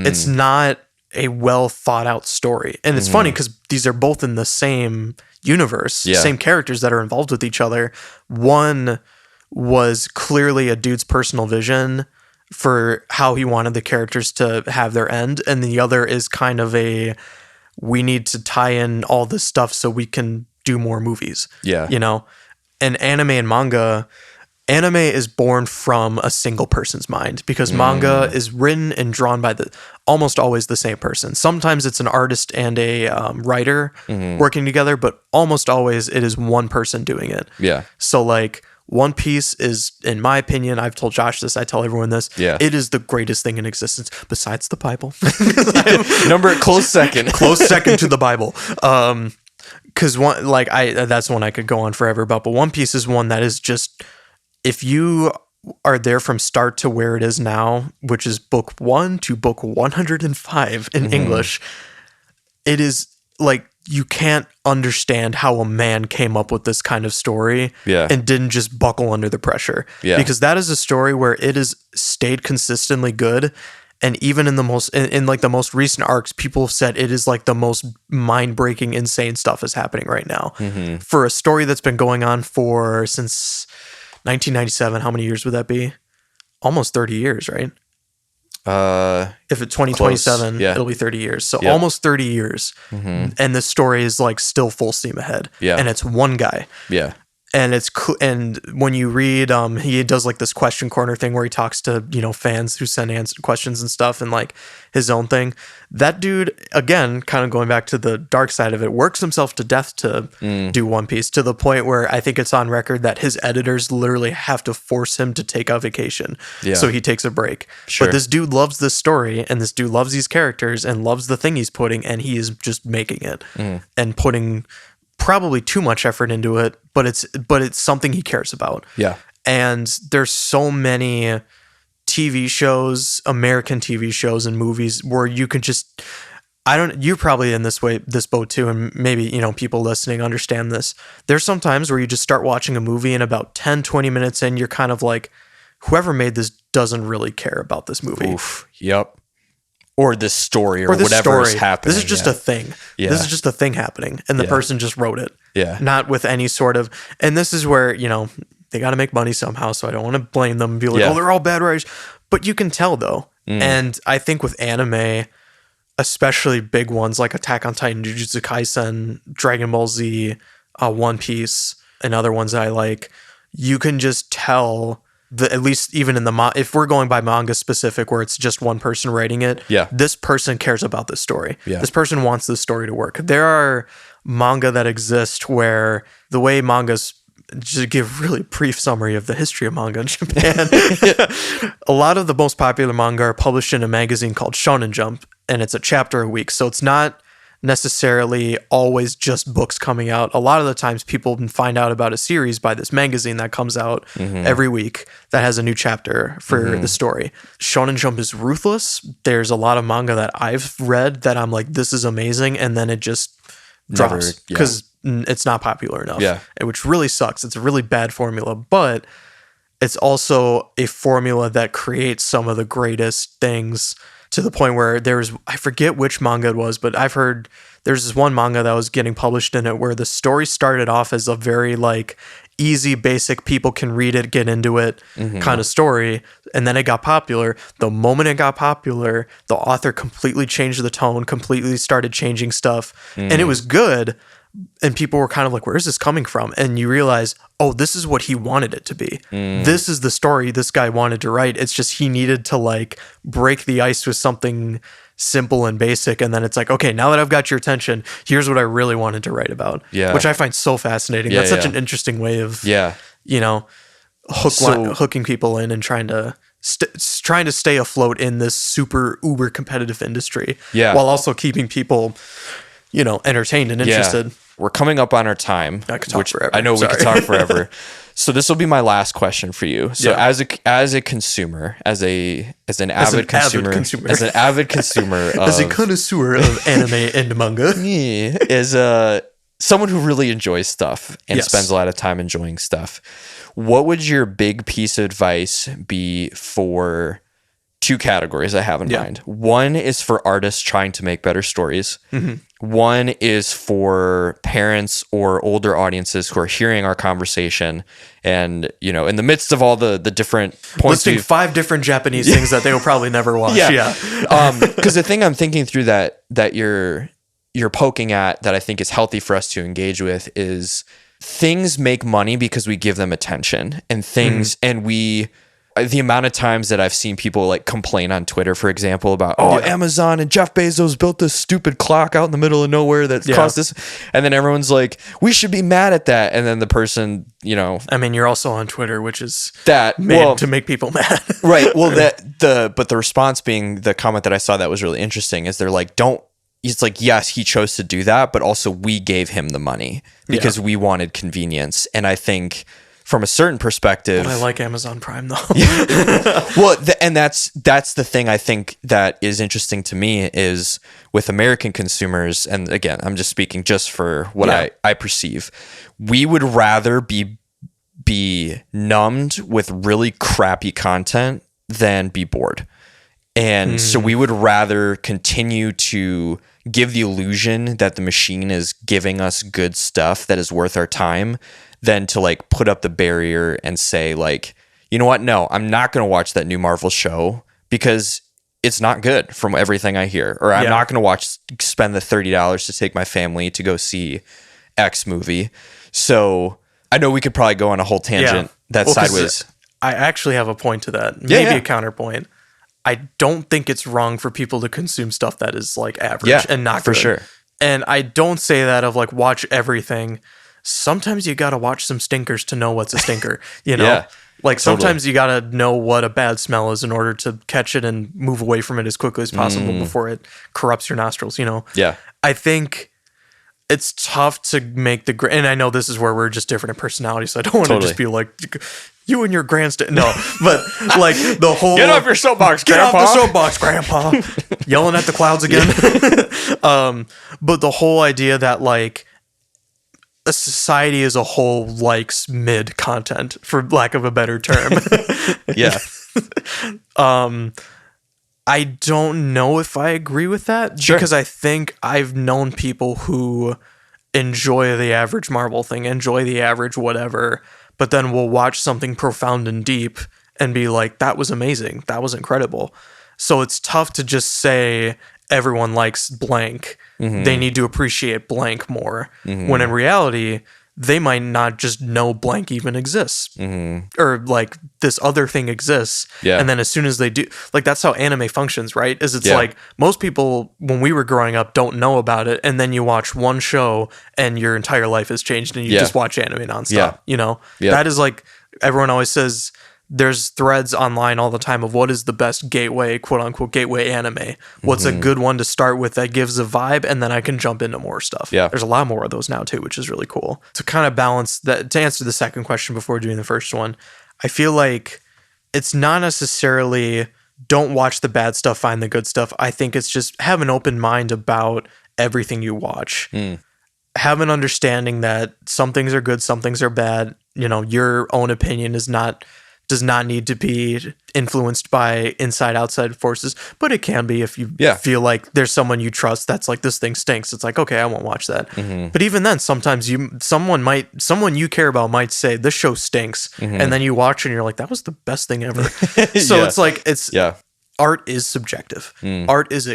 It's not a well thought out story. And it's funny because these are both in the same universe, same characters that are involved with each other. One was clearly a dude's personal vision for how he wanted the characters to have their end, and the other is kind of we need to tie in all this stuff so we can do more movies. Yeah. You know? And anime and manga, anime is born from a single person's mind because manga is written and drawn by almost always the same person. Sometimes it's an artist and a writer working together, but almost always it is one person doing it. Yeah. So like One Piece is, in my opinion, I've told Josh this, I tell everyone this, it is the greatest thing in existence besides the Bible. Close second. Close second to the Bible. Because that's one I could go on forever about, but One Piece is one that is just, if you are there from start to where it is now, which is book 1 to book 105 in English, it is like, you can't understand how a man came up with this kind of story and didn't just buckle under the pressure. Yeah. Because that is a story where it has stayed consistently good. And even in the most recent arcs, people have said it is like the most mind-breaking, insane stuff is happening right now. For a story that's been going on since 1997, how many years would that be? Almost 30 years, right? If it's 2027, it'll be 30 years. So almost 30 years. And this story is like still full steam ahead. Yeah. And it's one guy. Yeah. And and when you read, he does like this question corner thing where he talks to, fans who send questions and stuff and like his own thing. That dude, again, kind of going back to the dark side of it, works himself to death to do One Piece, to the point where I think it's on record that his editors literally have to force him to take a vacation. Yeah. So he takes a break. Sure. But this dude loves this story and this dude loves these characters and loves the thing he's putting, and he is just making it and putting probably too much effort into it, but it's something he cares about. Yeah. And there's so many TV shows, American TV shows and movies where you can just, you're probably in this boat too, and maybe, people listening understand this. There's some times where you just start watching a movie and about 10, 20 minutes in, you're kind of like, whoever made this doesn't really care about this movie. Oof. Yep. Or this story or whatever is happening. This is just a thing. Yeah. This is just a thing happening. And the person just wrote it. Yeah. Not with any sort of, and this is where, they got to make money somehow. So I don't want to blame them and be like, oh, they're all bad writers. But you can tell though. And I think with anime, especially big ones like Attack on Titan, Jujutsu Kaisen, Dragon Ball Z, One Piece, and other ones that I like, you can just tell, at least even in if we're going by manga specific, where it's just one person writing it, this person cares about this story. Yeah. This person wants this story to work. There are manga that exist where the way mangas, just give really brief summary of the history of manga in Japan. A lot of the most popular manga are published in a magazine called Shonen Jump, and it's a chapter a week. So it's not necessarily always just books coming out. A lot of the times people find out about a series by this magazine that comes out every week that has a new chapter for the story. Shonen Jump is ruthless. There's a lot of manga that I've read that I'm like, this is amazing, and then it just drops because it's not popular enough, which really sucks. It's a really bad formula, but it's also a formula that creates some of the greatest things, to the point where I forget which manga it was, but I've heard there's this one manga that was getting published in it where the story started off as a very like easy, basic, people can read it, get into it kind of story. And then it got popular. The moment it got popular, the author completely changed the tone, completely started changing stuff. And it was good. And people were kind of like, where is this coming from? And you realize, oh, this is what he wanted it to be. This is the story this guy wanted to write. It's just he needed to like break the ice with something simple and basic. And then it's like, okay, now that I've got your attention, here's what I really wanted to write about. Yeah. Which I find so fascinating. That's such an interesting way of, hooking people in and trying to stay afloat in this super uber competitive industry. Yeah. While also keeping people, entertained and interested. We're coming up on our time. I could talk forever. I know we could talk forever. So this will be my last question for you. So as a consumer, as an avid consumer, as an avid consumer, as a connoisseur of anime and manga, is someone who really enjoys stuff and spends a lot of time enjoying stuff. What would your big piece of advice be for two categories I have in mind? One is for artists trying to make better stories. One is for parents or older audiences who are hearing our conversation and, you know, in the midst of all the different points. Listing 5 different Japanese things that they will probably never watch. Because the thing I'm thinking through that you're poking at that I think is healthy for us to engage with is things make money because we give them attention, and things, and the amount of times that I've seen people like complain on Twitter, for example, about, Amazon and Jeff Bezos built this stupid clock out in the middle of nowhere that cost this. And then everyone's like, we should be mad at that. And then the person, you know, I mean, you're also on Twitter, which is made to make people mad. Right. Well, but the response being the comment that I saw that was really interesting is they're like, it's like, yes, he chose to do that, but also we gave him the money because we wanted convenience. And I think, from a certain perspective, but I like Amazon Prime though. Well, and that's the thing I think that is interesting to me is with American consumers, and again, I'm just speaking just for what I perceive. We would rather be numbed with really crappy content than be bored. And so we would rather continue to give the illusion that the machine is giving us good stuff that is worth our time than to like put up the barrier and say like, you know what? No, I'm not going to watch that new Marvel show because it's not good from everything I hear. Or I'm not going to spend the $30 to take my family to go see X movie. So I know we could probably go on a whole tangent sideways. I actually have a point to that. Maybe a counterpoint. I don't think it's wrong for people to consume stuff that is like average and not good. For sure. And I don't say that of like watch everything. Sometimes you got to watch some stinkers to know what's a stinker, you know? Like sometimes you got to know what a bad smell is in order to catch it and move away from it as quickly as possible before it corrupts your nostrils, you know? Yeah. I think it's tough to make and I know this is where we're just different in personality, so I don't want to just be like, you and your grandstand. No, but like the whole... Get off your soapbox, Grandpa. Get off the soapbox, Grandpa. Yelling at the clouds again. But the whole idea that like a society as a whole likes mid content, for lack of a better term. I don't know if I agree with that because I think I've known people who enjoy the average Marvel thing, enjoy the average whatever, but then will watch something profound and deep and be like, that was amazing. That was incredible. So it's tough to just say everyone likes blank. They need to appreciate blank more. When in reality, they might not just know blank even exists or like this other thing exists. And then as soon as they do, like that's how anime functions, right? It's like most people, when we were growing up, don't know about it. And then you watch one show and your entire life has changed and you just watch anime nonstop, you know? That is like, everyone always says, there's threads online all the time of what is the best gateway, quote unquote, gateway anime. What's a good one to start with that gives a vibe, and then I can jump into more stuff. There's a lot more of those now too, which is really cool. To kind of balance that, to answer the second question before doing the first one, I feel like it's not necessarily don't watch the bad stuff, find the good stuff. I think it's just have an open mind about everything you watch. Have an understanding that some things are good, some things are bad. You know, your own opinion does not need to be influenced by inside-outside forces, but it can be if you feel like there's someone you trust that's like, this thing stinks. It's like, okay, I won't watch that. But even then, sometimes someone you care about might say, this show stinks. And then you watch and you're like, that was the best thing ever. So it's like, art is subjective. Art is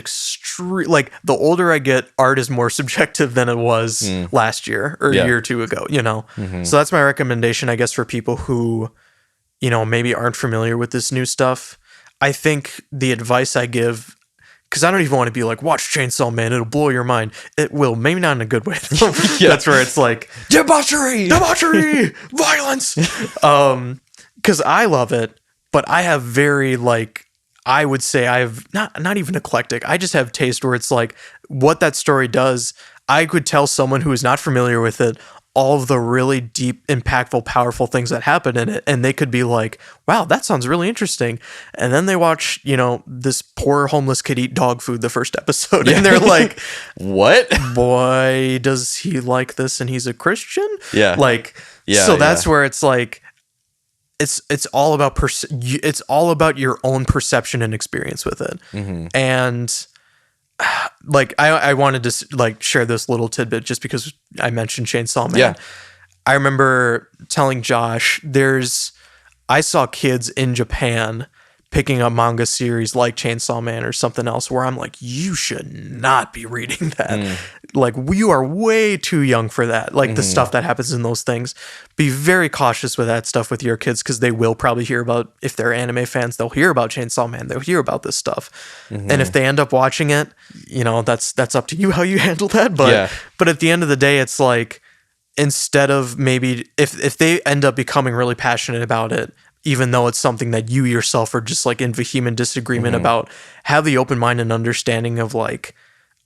like the older I get, art is more subjective than it was last year or a year or two ago, you know? So that's my recommendation, I guess, for people who, you know, maybe aren't familiar with this new stuff. I think the advice I give, because I don't even want to be like, watch Chainsaw Man, it'll blow your mind. It will, maybe not in a good way. That's where it's like, debauchery, violence. Because I love it, but I have very like, I would say I have not even eclectic. I just have taste where it's like what that story does. I could tell someone who is not familiar with it all of the really deep, impactful, powerful things that happen in it. And they could be like, wow, that sounds really interesting. And then they watch, this poor homeless kid eat dog food the first episode. And they're like, what? Boy, does he like this and he's a Christian? Yeah. So that's where it's like, it's all about it's all about your own perception and experience with it. Mm-hmm. And I wanted to share this little tidbit just because I mentioned Chainsaw Man. Yeah. I remember telling Josh, I saw kids in Japan picking up manga series like Chainsaw Man or something else where I'm like, you should not be reading that. You are way too young for that. The stuff that happens in those things. Be very cautious with that stuff with your kids because they will probably hear about, if they're anime fans, they'll hear about Chainsaw Man. They'll hear about this stuff. And if they end up watching it, that's up to you how you handle that. But at the end of the day, it's like, instead of maybe if they end up becoming really passionate about it, even though it's something that you yourself are just in vehement disagreement about, have the open mind and understanding of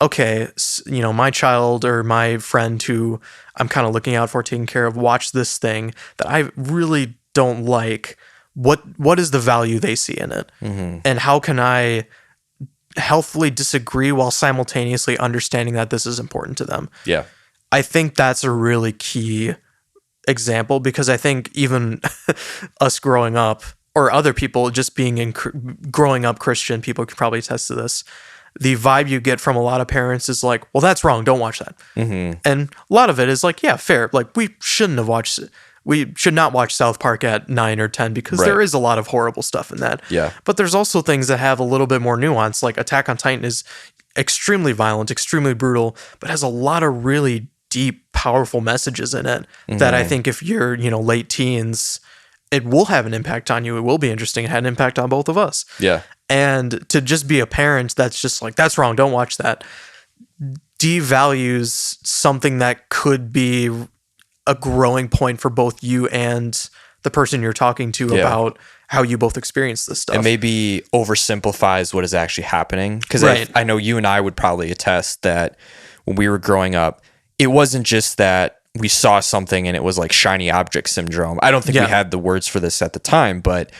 okay, my child or my friend who I'm kind of looking out for, taking care of, watch this thing that I really don't like. What is the value they see in it? And how can I healthfully disagree while simultaneously understanding that this is important to them? Yeah. I think that's a really key example because I think even us growing up or other people just being growing up Christian, people can probably attest to this. The vibe you get from a lot of parents is like, well, that's wrong. Don't watch that. And a lot of it is yeah, fair. We shouldn't have watched it. We should not watch South Park at 9 or 10 because there is a lot of horrible stuff in that. Yeah. But there's also things that have a little bit more nuance. Attack on Titan is extremely violent, extremely brutal, but has a lot of really deep, powerful messages in it that I think if you're, late teens, it will have an impact on you. It will be interesting. It had an impact on both of us. Yeah. And to just be a parent that's just that's wrong, don't watch that, devalues something that could be a growing point for both you and the person you're talking to about how you both experience this stuff. It maybe oversimplifies what is actually happening. Because I know you and I would probably attest that when we were growing up, it wasn't just that we saw something and it was shiny object syndrome. I don't think we had the words for this at the time, but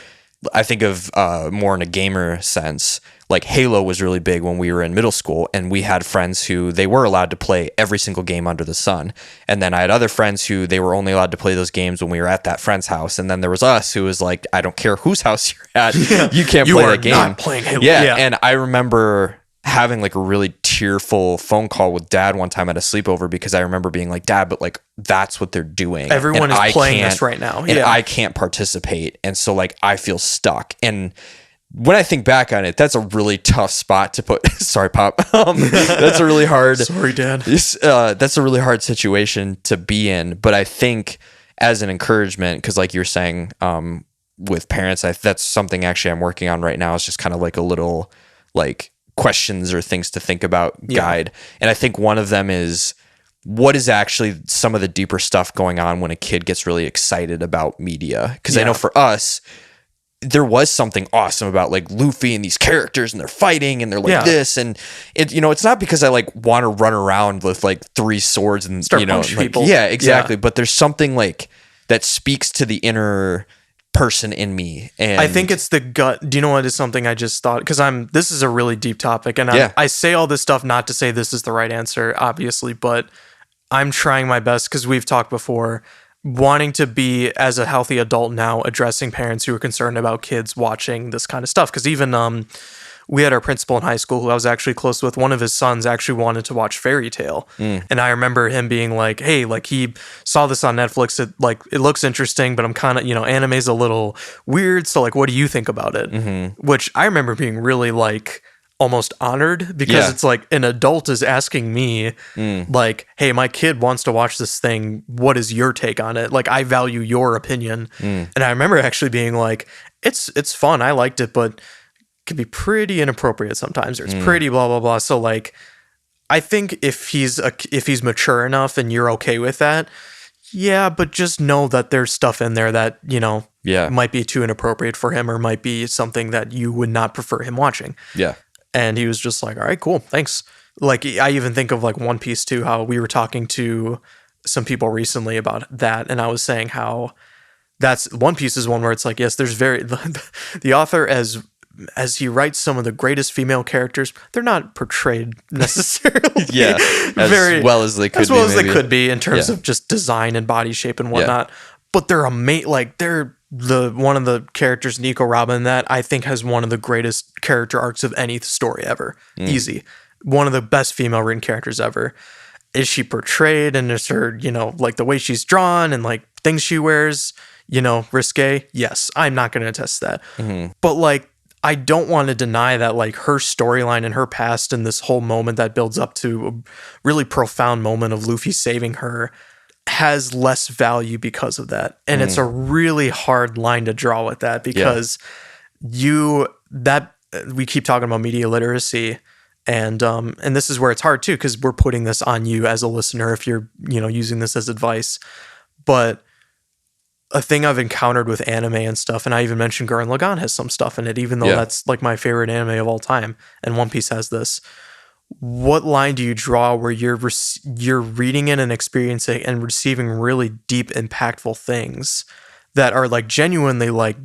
I think of more in a gamer sense. Halo was really big when we were in middle school, and we had friends who they were allowed to play every single game under the sun. And then I had other friends who they were only allowed to play those games when we were at that friend's house. And then there was us who was like, I don't care whose house you're at, you can't play that game. Not playing Halo. Yeah. And I remember having a really tearful phone call with Dad one time at a sleepover because I remember being like, Dad, but that's what they're doing. Everyone is playing this right now. And I can't participate. And so I feel stuck. And when I think back on it, that's a really tough spot to put. Sorry, Pop. That's a really hard. Sorry, Dad. That's a really hard situation to be in. But I think as an encouragement, because you were saying with parents, that's something actually I'm working on right now. Is just kind of a little questions or things to think about guide. And I think one of them is, what is actually some of the deeper stuff going on when a kid gets really excited about media? Because I know for us, there was something awesome about Luffy and these characters and they're fighting and they're this, and it's not because I want to run around with 3 swords and start punching people. Yeah, exactly. But there's something that speaks to the inner person in me. And I think it's the gut. Do you know what is something I just thought? Because this is a really deep topic, and I say all this stuff not to say this is the right answer, obviously, but I'm trying my best because we've talked before, wanting to be, as a healthy adult now, addressing parents who are concerned about kids watching this kind of stuff. Because even we had our principal in high school who I was actually close with. One of his sons actually wanted to watch Fairy Tale. And I remember him being like, hey, he saw this on Netflix. It looks interesting, but I'm kind of, anime's a little weird. So what do you think about it? Which I remember being really almost honored because it's an adult is asking me hey, my kid wants to watch this thing. What is your take on it? I value your opinion. And I remember actually being it's fun. I liked it, but can be pretty inappropriate sometimes, or it's pretty blah blah blah. So I think if he's mature enough and you're okay with that, but just know that there's stuff in there that might be too inappropriate for him, or might be something that you would not prefer him watching. And he was just all right, cool, thanks. I even think of One Piece too, how we were talking to some people recently about that, and I was saying how that's One Piece is one where it's like, yes, there's the author as he writes some of the greatest female characters, they're not portrayed necessarily as well as they could be in terms of just design and body shape and whatnot. But they're they're one of the characters, Nico Robin, that I think has one of the greatest character arcs of any story ever. Easy. One of the best female written characters ever. Is she portrayed, and is her, like the way she's drawn and like things she wears, risque? Yes, I'm not going to attest to that. But like, I don't want to deny that like her storyline and her past and this whole moment that builds up to a really profound moment of Luffy saving her has less value because of that. And it's a really hard line to draw with that, because we keep talking about media literacy, and this is where it's hard too, because we're putting this on you as a listener if you're using this as advice. But a thing I've encountered with anime and stuff, and I even mentioned Gurren Lagann has some stuff in it, even though that's like my favorite anime of all time, and One Piece has this. What line do you draw where you're reading it and experiencing and receiving really deep, impactful things that are like genuinely like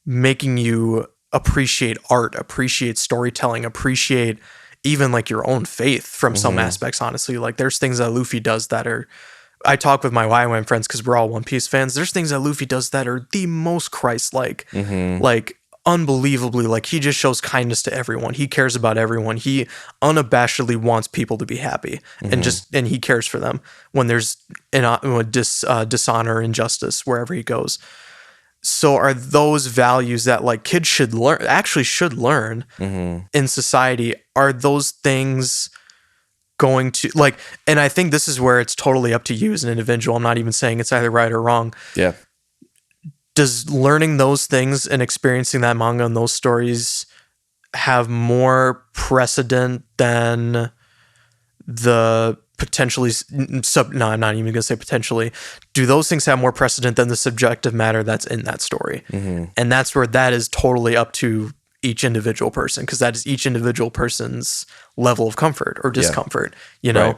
making you appreciate art, appreciate storytelling, appreciate even like your own faith from some aspects, honestly. Like there's things that Luffy does that are, I talk with my YWAM friends because we're all One Piece fans. There's things that Luffy does that are the most Christ-like, like unbelievably, like he just shows kindness to everyone. He cares about everyone. He unabashedly wants people to be happy, and he cares for them when there's dishonor, injustice wherever he goes. So are those values that like kids should learn in society? Are those things going to like, and I think this is where it's totally up to you as an individual. I'm not even saying it's either right or wrong. Yeah. Does learning those things and experiencing that manga and those stories have more precedent than the potentially no, I'm not even gonna say potentially. Do those things have more precedent than the subjective matter that's in that story? And that's where that is totally up to each individual person, because that is each individual person's level of comfort or discomfort, Right.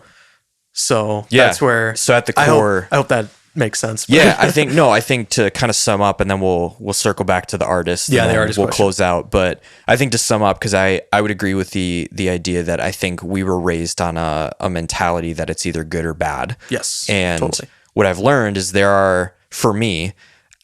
So that's where. So at the core, I hope that makes sense. I think to kind of sum up, and then we'll circle back to the artist. Yeah, the artist. We'll close out. But I think to sum up, because I would agree with the idea that I think we were raised on a mentality that it's either good or bad. Yes, and totally. What I've learned is for me,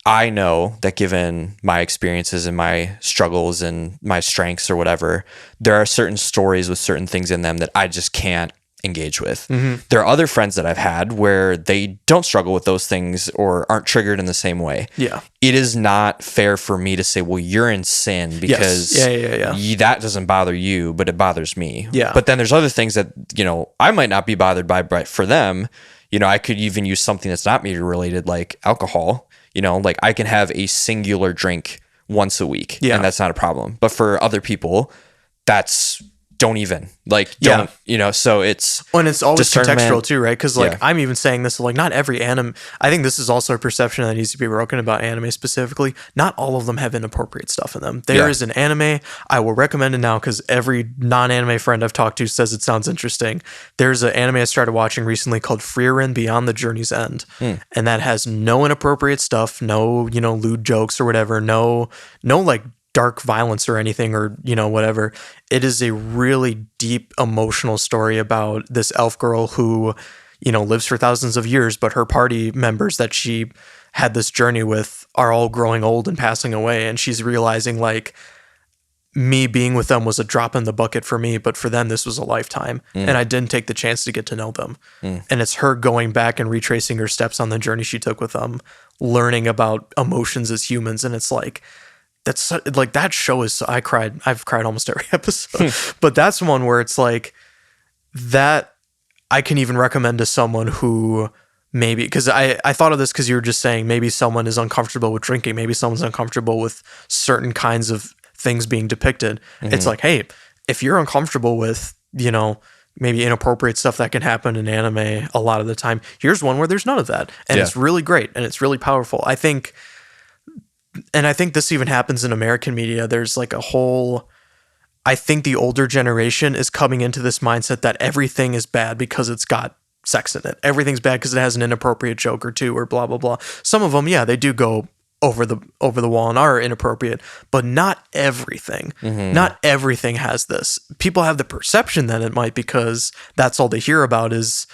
I know that given my experiences and my struggles and my strengths or whatever, there are certain stories with certain things in them that I just can't engage with. There are other friends that I've had where they don't struggle with those things or aren't triggered in the same way. Yeah. It is not fair for me to say, well, you're in sin because that doesn't bother you, but it bothers me. Yeah. But then there's other things that, I might not be bothered by, but for them, I could even use something that's not media related, like alcohol. Like I can have a singular drink once a week, and that's not a problem. But for other people, that's so it's and it's always discernment. contextual too, right? Because I'm even saying this, like not every anime. I think this is also a perception that needs to be broken about anime specifically. Not all of them have inappropriate stuff in them. There is an anime I will recommend it now because every non-anime friend I've talked to says it sounds interesting. There's an anime I started watching recently called Frieren Beyond the Journey's End, and that has no inappropriate stuff, no lewd jokes or whatever, no like dark violence or anything or whatever. It is a really deep emotional story about this elf girl who lives for thousands of years, but her party members that she had this journey with are all growing old and passing away, and she's realizing like me being with them was a drop in the bucket for me, but for them this was a lifetime, and I didn't take the chance to get to know them. And it's her going back and retracing her steps on the journey she took with them, learning about emotions as humans. And it's like that's like that show is. I've cried almost every episode, but that's one where it's like that I can even recommend to someone who maybe, because I thought of this because you were just saying maybe someone is uncomfortable with drinking, maybe someone's uncomfortable with certain kinds of things being depicted. It's like, hey, if you're uncomfortable with maybe inappropriate stuff that can happen in anime a lot of the time, here's one where there's none of that, and it's really great and it's really powerful. I think this even happens in American media. There's like I think the older generation is coming into this mindset that everything is bad because it's got sex in it. Everything's bad because it has an inappropriate joke or two or blah blah blah. Some of them, yeah, they do go over the wall and are inappropriate, but not everything. Not everything has this. People have the perception that it might because that's all they hear about is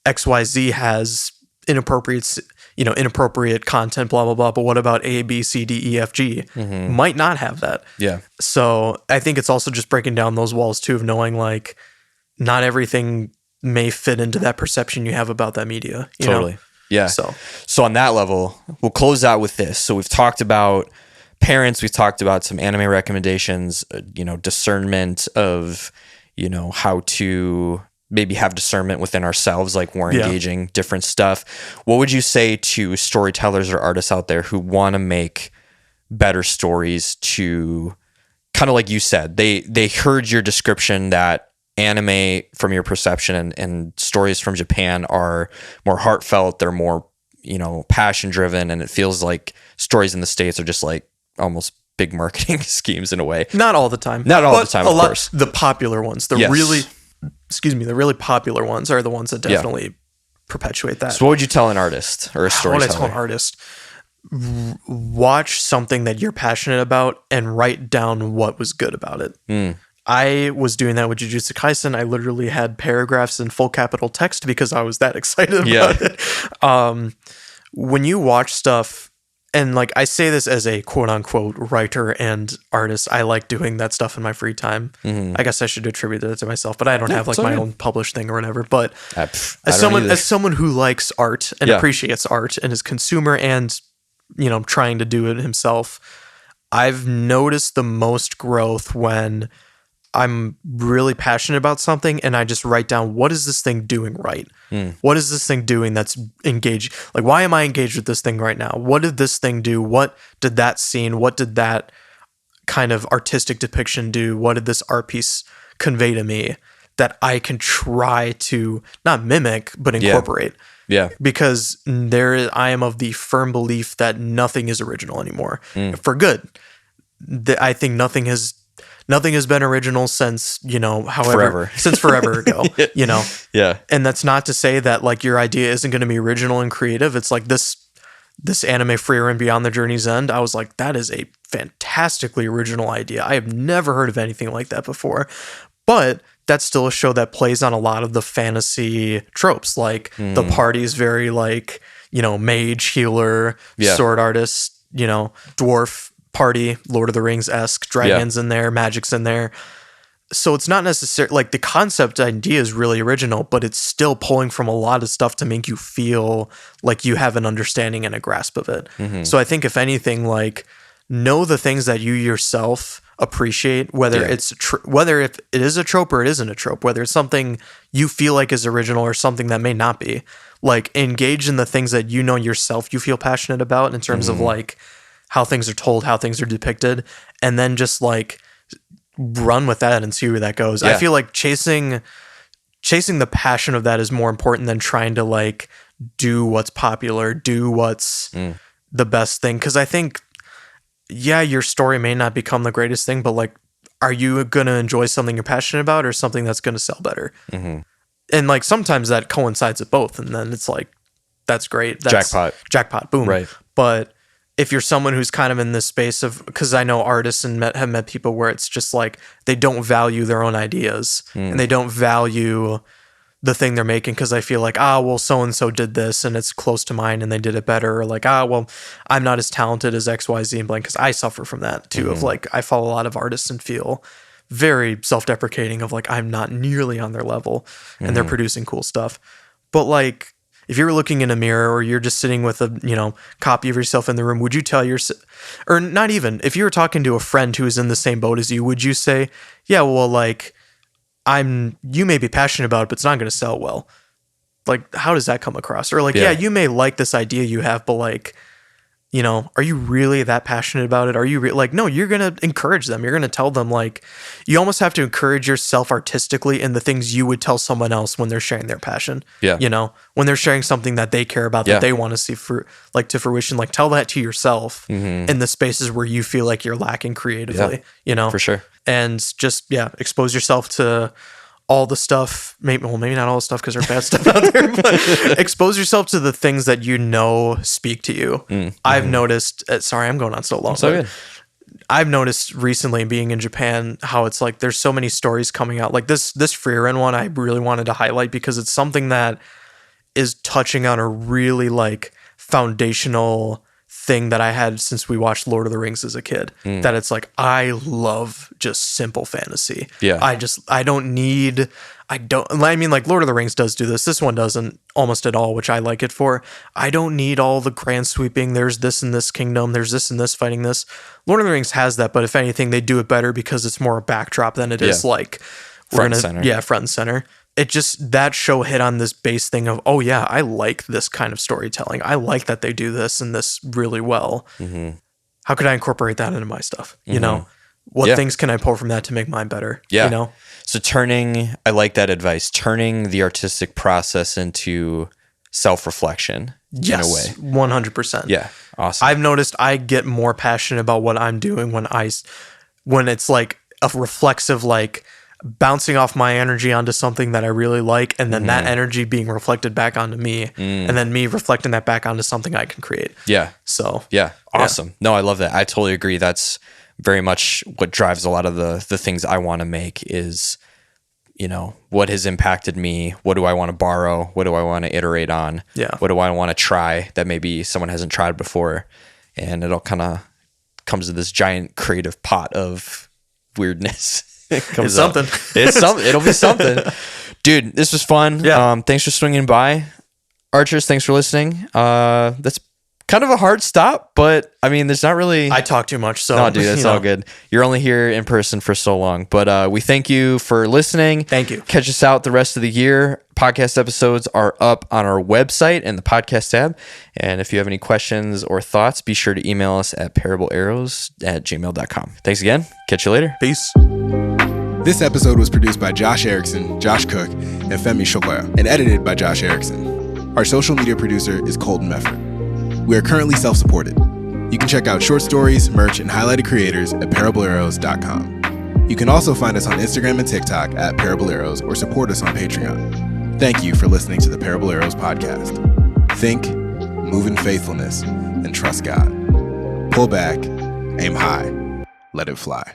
XYZ has inappropriate content, blah blah blah. But what about A, B, C, D, E, F, G? Might not have that. Yeah. So I think it's also just breaking down those walls too of knowing like not everything may fit into that perception you have about that media. You Totally. know? Yeah. So on that level, we'll close out with this. So we've talked about parents, we've talked about some anime recommendations, discernment of, how to maybe have discernment within ourselves, like we're engaging different stuff. What would you say to storytellers or artists out there who want to make better stories to kind of like you said, they heard your description that anime from your perception and stories from Japan are more heartfelt, they're more, passion driven, and it feels like stories in the States are just like almost big marketing schemes in a way. Not all the time. Not all the time, of course. The popular ones, the really popular ones are the ones that definitely perpetuate that. So what would you tell an artist or a storyteller? What would I tell an artist? Watch something that you're passionate about and write down what was good about it. I was doing that with Jujutsu Kaisen. I literally had paragraphs in full capital text because I was that excited about it. When you watch stuff, and like I say this as a quote unquote writer and artist, I like doing that stuff in my free time. I guess I should attribute that to myself, but I don't have like my own published thing or whatever. But as someone who likes art and appreciates art and is consumer and trying to do it himself, I've noticed the most growth when I'm really passionate about something and I just write down, what is this thing doing right? What is this thing doing that's engaged? Like, why am I engaged with this thing right now? What did this thing do? What did that scene, what did that kind of artistic depiction do? What did this art piece convey to me that I can try to not mimic, but incorporate? Yeah. Because I am of the firm belief that nothing is original anymore for good. I think nothing has been original since, since forever ago, Yeah. And that's not to say that like your idea isn't going to be original and creative. It's like this anime Freer Beyond the Journey's End. I was like, that is a fantastically original idea. I have never heard of anything like that before, but that's still a show that plays on a lot of the fantasy tropes. Like the party's very like, mage, healer, sword artist, dwarf party, Lord of the Rings-esque, dragons in there, magic's in there. So it's not necessarily like the concept idea is really original, but it's still pulling from a lot of stuff to make you feel like you have an understanding and a grasp of it. So I think if anything, like know the things that you yourself appreciate, whether it's whether if it is a trope or it isn't a trope, whether it's something you feel like is original or something that may not be. Like engage in the things that yourself you feel passionate about in terms of like how things are told, how things are depicted, and then just like run with that and see where that goes. I feel like chasing the passion of that is more important than trying to like do what's popular, do what's the best thing. Cause I think, your story may not become the greatest thing, but like, are you going to enjoy something you're passionate about or something that's going to sell better? And like, sometimes that coincides with both. And then it's like, that's great. That's jackpot. Boom. Right. But if you're someone who's kind of in this space of, because I know artists and have met people where it's just like they don't value their own ideas and they don't value the thing they're making because I feel like, well, so-and-so did this and it's close to mine and they did it better. Or like, well, I'm not as talented as XYZ and blank, because I suffer from that too of like, I follow a lot of artists and feel very self-deprecating of like, I'm not nearly on their level and they're producing cool stuff. But like, if you're looking in a mirror or you're just sitting with a, copy of yourself in the room, would you tell or not even, if you were talking to a friend who is in the same boat as you, would you say, yeah, well, like, you may be passionate about it, but it's not going to sell well. Like, how does that come across? Or like, you may like this idea you have, but like, are you really that passionate about it? Are you like, no, you're going to encourage them. You're going to tell them like, you almost have to encourage yourself artistically in the things you would tell someone else when they're sharing their passion. Yeah. When they're sharing something that they care about, that they want to see to fruition, like tell that to yourself in the spaces where you feel like you're lacking creatively, For sure. And just, expose yourself to all the stuff, maybe not all the stuff because there's bad stuff out there, but expose yourself to the things that you know speak to you. I've noticed, sorry, I'm going on so long. So good. I've noticed recently being in Japan how it's like there's so many stories coming out. Like this Freerin one I really wanted to highlight because it's something that is touching on a really like foundational thing that I had since we watched Lord of the Rings as a kid. That it's like I love just simple fantasy. Yeah. I mean like Lord of the Rings does do this. This one doesn't almost at all, which I like it for. I don't need all the grand sweeping, there's this in this kingdom, there's this and this fighting this. Lord of the Rings has that, but if anything, they do it better because it's more a backdrop than it is like front and center. Yeah, front and center. It just, that show hit on this base thing of, oh yeah, I like this kind of storytelling. I like that they do this and this really well. How could I incorporate that into my stuff? You know, what things can I pull from that to make mine better? Yeah. You know? So I like that advice, turning the artistic process into self-reflection in a way. 100%. Yeah. Awesome. I've noticed I get more passionate about what I'm doing when it's like a reflexive, like bouncing off my energy onto something that I really like, and then that energy being reflected back onto me, and then me reflecting that back onto something I can create. Yeah. So yeah. Awesome. No, I love that. I totally agree. That's very much what drives a lot of the things I want to make is, you know, what has impacted me? What do I want to borrow? What do I want to iterate on? Yeah. What do I want to try that maybe someone hasn't tried before? And it all kind of comes to this giant creative pot of weirdness. It's something. It'll be something. Dude, this was fun. Yeah. Thanks for swinging by. Archers, thanks for listening. That's kind of a hard stop, but I mean, there's not really... I talk too much, so... No, dude, that's all good. You're only here in person for so long, but we thank you for listening. Thank you. Catch us out the rest of the year. Podcast episodes are up on our website in the podcast tab, and if you have any questions or thoughts, be sure to email us at parablearrows@gmail.com. Thanks again. Catch you later. Peace. This episode was produced by Josh Erickson, Josh Cook, and Femi Shokoya, and edited by Josh Erickson. Our social media producer is Colton Mefford. We are currently self-supported. You can check out short stories, merch, and highlighted creators at parablearrows.com. You can also find us on Instagram and TikTok at Parable Arrows or support us on Patreon. Thank you for listening to the Parable Arrows podcast. Think, move in faithfulness, and trust God. Pull back, aim high, let it fly.